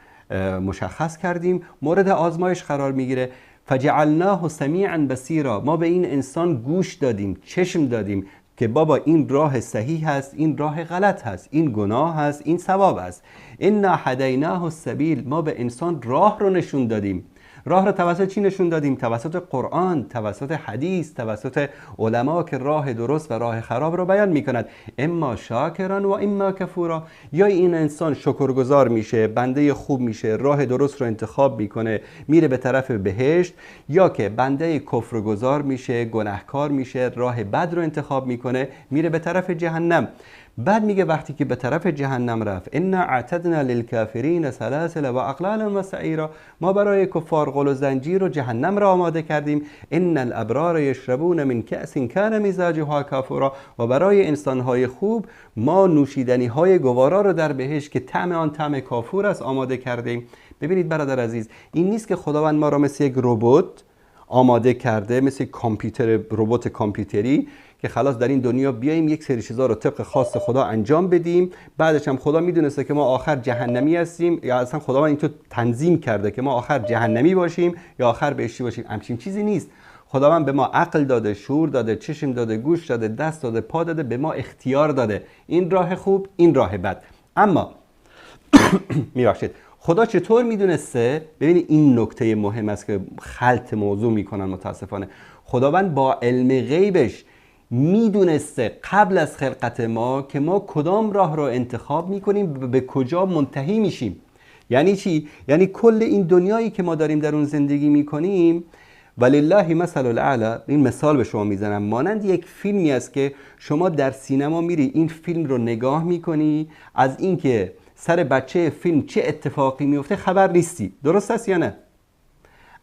مشخص کردیم، مورد آزمایش قرار میگیره. فجعلناه سمیعا بصیرا. ما به این انسان گوش دادیم، چشم دادیم که بابا این راه صحیح هست، این راه غلط هست، این گناه هست، این ثواب هست. انا هدیناه السبیل. ما به انسان راه رو نشون دادیم. راه رو توسط چی نشون دادیم؟ توسط قرآن، توسط حدیث، توسط علما که راه درست و راه خراب رو بیان میکند. اما شاکران و اما کفورا. یا این انسان شکرگزار میشه، بنده خوب میشه، راه درست رو انتخاب میکنه، میره به طرف بهشت، یا که بنده کفرگزار میشه، گناهکار میشه، راه بد رو انتخاب میکنه، میره به طرف جهنم. بعد میگه وقتی که به طرف جهنم رفت، انا اعتدنا للکافرین سلاسل و اغلالا و سعیرا. ما برای کفار غل و زنجیر و جهنم را آماده کردیم. ان الابرار یشربون من کأس کان مزاجها کافورا. و برای انسانهای خوب ما نوشیدنی های گوارا رو در بهشت که طعم آن طعم کافور است آماده کردیم. ببینید برادر عزیز، این نیست که خداوند ما را مثل یک ربات آماده کرده، مثل کامپیوتر، ربات کامپیوتری که خلاص در این دنیا بیاییم یک سری چیزا رو طبق خواست خدا انجام بدیم، بعدش هم خدا میدونسته که ما آخر جهنمی هستیم، یا اصلا خداوند اینطور تنظیم کرده که ما آخر جهنمی باشیم یا آخر بهشتی باشیم. همچین چیزی نیست. خداوند به ما عقل داده، شعور داده، چشم داده، گوش داده، دست داده، پا داده، به ما اختیار داده، این راه خوب، این راه بد. اما میبخشید، خدا چطور میدونسته؟ ببینید این نکته مهم است که خلط موضوع میکنن متاسفانه. خداوند با علم غیبش میدونسته قبل از خلقت ما که ما کدام راه رو انتخاب میکنیم، به کجا منتهی میشیم. یعنی چی؟ یعنی کل این دنیایی که ما داریم در اون زندگی میکنیم، ولله مثل الاعلی، این مثال به شما میزنم، مانند یک فیلمی است که شما در سینما میری این فیلم رو نگاه میکنی، از اینکه سر بچه فیلم چه اتفاقی میفته خبر نیستی. درست است یا نه؟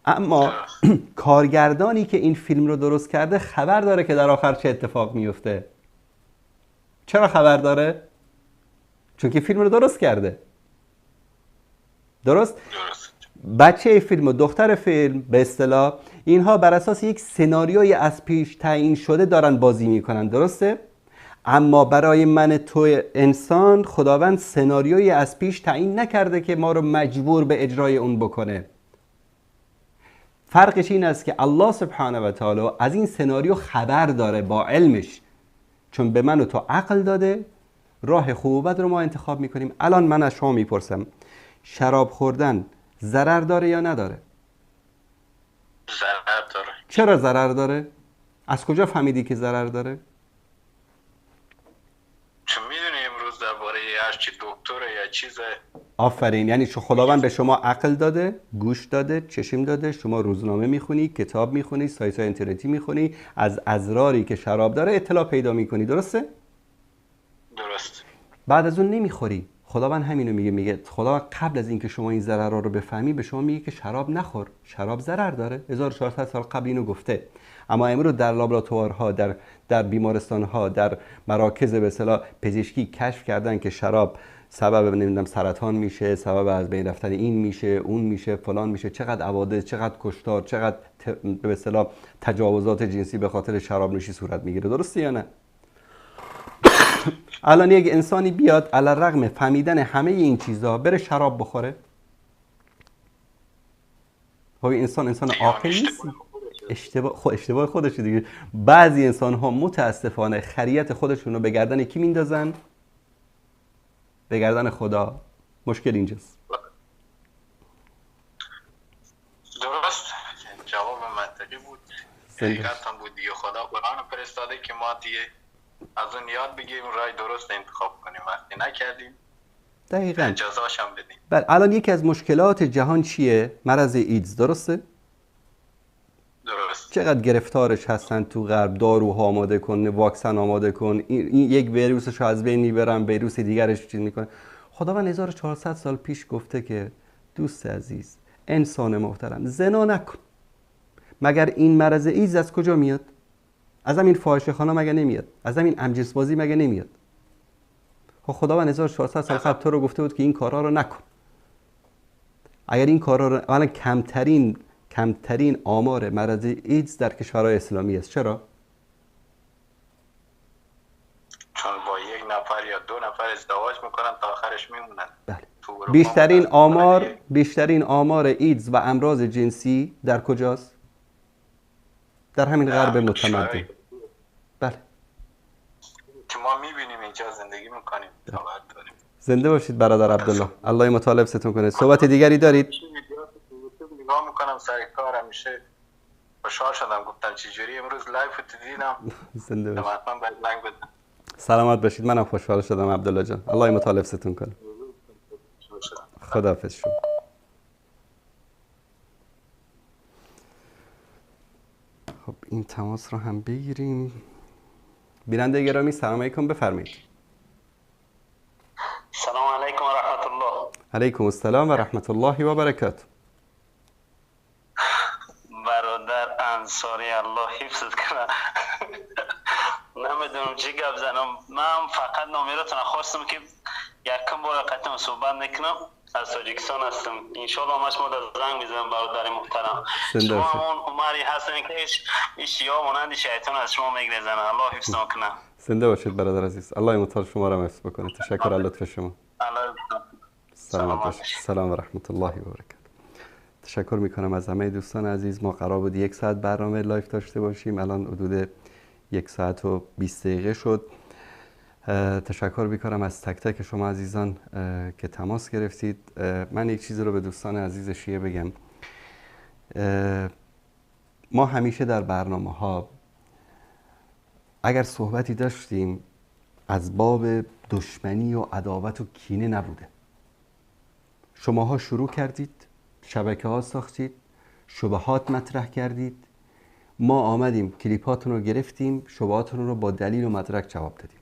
اما کارگردانی که این فیلم رو درست کرده خبر داره که در آخر چه اتفاق میفته. چرا خبر داره؟ چون که فیلم رو درست کرده. درست؟ بچه فیلم و دختر فیلم به اصطلاح اینها بر اساس یک سناریوی از پیش تعیین شده دارن بازی میکنن. درسته؟ اما برای من تو انسان خداوند سناریوی از پیش تعیین نکرده که ما رو مجبور به اجرای اون بکنه. فرقش این است که الله سبحانه و تعالی از این سناریو خبر داره با علمش. چون به من و تو عقل داده، راه خوب و بد رو ما انتخاب میکنیم. الان من از شما میپرسم شراب خوردن ضرر داره یا نداره؟ ضرر داره. چرا ضرر داره؟ از کجا فهمیدی که ضرر داره؟ چون میدونی امروز درباره هرچی دکتر یا چیز. آفرین. یعنی خداوند به شما عقل داده، گوش داده، چشم داده، شما روزنامه میخونی، کتاب میخونی، سایت های اینترنتی میخونی، از اضراری که شراب داره اطلاع پیدا میکنی، درسته؟ درست. بعد از اون نمیخوری. خداوند همینو میگه خداوند قبل از اینکه شما این ضررها رو بفهمی به شما میگه که شراب نخور، شراب ضرر داره. 1400 سال قبل اینو گفته. اما امروز در لابراتوارها، در بیمارستانها، در مراکز به اصطلاح پزشکی کشف کردن که شراب سبب نمیدونم سرطان میشه، سبب از بین رفتن این میشه، اون میشه، فلان میشه، چقدر حوادث، چقدر کشتار، چقدر به اصطلاح تجاوزات جنسی به خاطر شراب نوشی صورت میگیره. درسته یا نه؟ الان یک انسانی بیاد علی‌الرغم فهمیدن همه این چیزا بره شراب بخوره؟ خب انسان عاقل نیست. اشتباه خودشه دیگه. بعضی انسان ها متاسفانه خریت خودشون رو به گردن کی میندازن؟ به گردن خدا. مشکل اینجاست. درست. جواب منطقی بود. حقیقت هم بود دیگه. خدا قرآن فرستاده که ما دیگه از اون یاد بگیریم رای درست انتخاب کنیم. وقتی نکردیم دقیقاً جزاش هم بدیم. بله. الان یکی از مشکلات جهان چیه؟ مرض ایدز. درسته؟ درست. چقدر گرفتارش هستن تو غرب. داروها آماده کن، واکسن آماده کن، این یک ویروسش از بین میبرن، ویروس دیگرش چیز میکنه. خداوند 1400 سال پیش گفته که دوست عزیز، انسان محترم، زنا نکن. مگر این مرض ایدز از کجا میاد؟ از همین فاحشه خانه مگه نمیاد؟ از همین امجس بازی مگه نمیاد؟ خداوند 1400 سال قبل تو رو گفته بود که این کارا رو نکن. اگر این کارا رو الان کمترین آمار مرض ایدز در کشورهای اسلامی است. چرا؟ چون با یک نفر یا دو نفر ازدواج میکنن تا آخرش میمونن. بله. بیشترین آمار ایدز و امراض جنسی در کجاست؟ در همین غرب متمدن. بله. که ما میبینیم اینجا زندگی میکنیم. زنده باشید برادر عبدالله. الله مطالب ستون کنه. صحبت دیگری دارید؟ نگاه میکنم سر کار همیشه خوشحال شدم. گفتم چجوری امروز لایف تو دیدم. زنده باشید. حتما باید لایک بدم. سلامت باشید. منم خوشحال شدم عبدالله جان. الله مطالب ستون کنه. خداحافظ شما. خب این تماس رو هم بگیریم. بیننده گرامی سلام علیکم، بفرمایید. سلام علیکم و رحمت الله. علیکم السلام و رحمت الله و برکاته. برادر انصاری الله حفظت کنه. نمیدونم چی گپ زنم. من فقط نامرتون خواستم که یکم بار قطعا صحبت نکنم. از تاجیکستان هستم. انشالله همش ما در زنگ میزنم برادر محترم. شما همون عمری هستن که هیچ یا مانند شیطان از شما میگریزن. الله حفظ کنه. زنده باشید برادر عزیز. الله مطال شما را حفظ بکنه. تشکر از لطف شما. سلامت باشید. سلام و رحمت الله و برکاته. تشکر میکنم از همه دوستان عزیز. ما قرار بود 1 ساعت برنامه لایف داشته باشیم. الان حدود 1 ساعت و 20 دقیقه شد. تشکر میکنم از تک تک شما عزیزان که تماس گرفتید. من یک چیزی رو به دوستان عزیز شیعه بگم. ما همیشه در برنامه ها اگر صحبتی داشتیم از باب دشمنی و عداوت و کینه نبوده. شماها شروع کردید، شبکه ها ساختید، شبهات مطرح کردید، ما آمدیم کلیپاتون رو گرفتیم، شبهاتون رو با دلیل و مدرک جواب دادیم.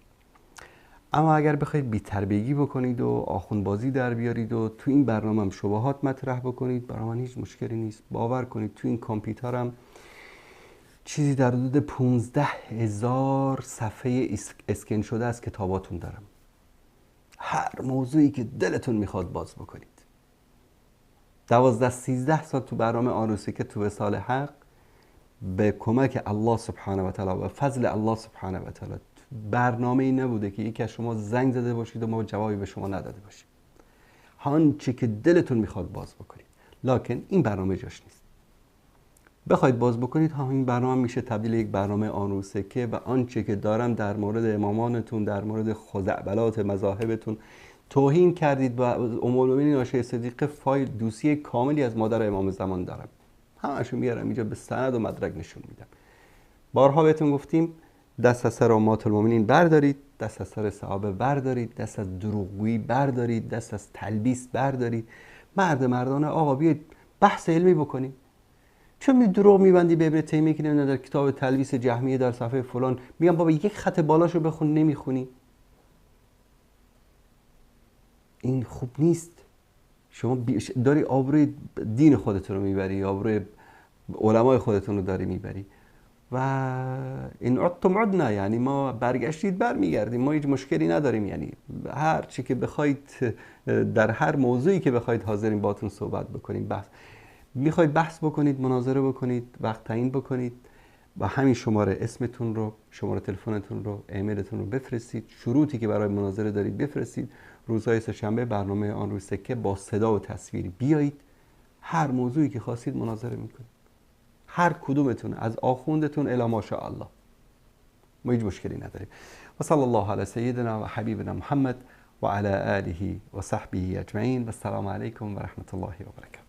اما اگر بخواید بی‌تربیگی بکنید و آخوندبازی در بیارید و تو این برنامه هم شبهات مطرح بکنید، برای من هیچ مشکلی نیست. باور کنید تو این کامپیوترم چیزی در حدود 15,000 صفحه اسکن شده از کتاباتون دارم. هر موضوعی که دلتون میخواد باز بکنید. 12-13 سال تو برنامه آنوسی که تو وصال حق به کمک الله سبحانه و تعالی و فضل الله سبحانه و تعالی برنامه ای نبوده که یکی از شما زنگ زده باشید و ما جوابی به شما نداده باشیم. هر چی که دلتون میخواد باز بکنید. لکن این برنامه جاش نیست. بخواید باز بکنید این برنامه میشه تبدیل یک برنامه آن رو سکه و آنچه که دارم در مورد امامانتون، در مورد خزعبلات مذاهبتون توهین کردید و ام المؤمنین عایشه صدیقه فایل دوسیه کاملی از مادر امام زمان دارم، همه‌شو میارم اینجا به سند و مدرک نشون میدم. بارها بهتون گفتیم دست از سر امهات المؤمنین بردارید، دست از سر صحابه بردارید، دست از دروغگویی بردارید، دست از تلبیس بردارید. مردانه آقا بیاید بحث علمی بکنیم. چون دروغ میبندی به ابن تیمیه که نمیدونم در کتاب تلبیس جهمیه در صفحه فلان میگم بابا یک خط بالاشو بخون نمیخونی؟ این خوب نیست. شما داری آبروی دین خودتون رو میبری، آبروی علمای خودتون رو داری میبری. و این عدتم عدنا، یعنی ما برگشتید برمیگردیم، ما هیچ مشکلی نداریم. یعنی هر چی که بخواید در هر موضوعی که بخواید حاضرین باهاتون صحبت بکنیم. میخواید بحث بکنید، مناظره بکنید، وقت تعیین بکنید و همین شماره اسمتون رو، شماره تلفنتون رو، ایمیلتون رو بفرستید، شروطی که برای مناظره دارید بفرستید. روزهای سه‌شنبه برنامه آن روی سکه با صدا و تصویری بیایید، هر موضوعی که خواستید مناظره میکنید، هر کدومتون، از آخوندتون الی ماشاءالله، ما هیچ مشکلی نداریم. و صلی الله علی سیدنا و حبیبنا محمد و علی آله و صحبه اجمعین و السلام علیکم و رحمت الله و برکاته.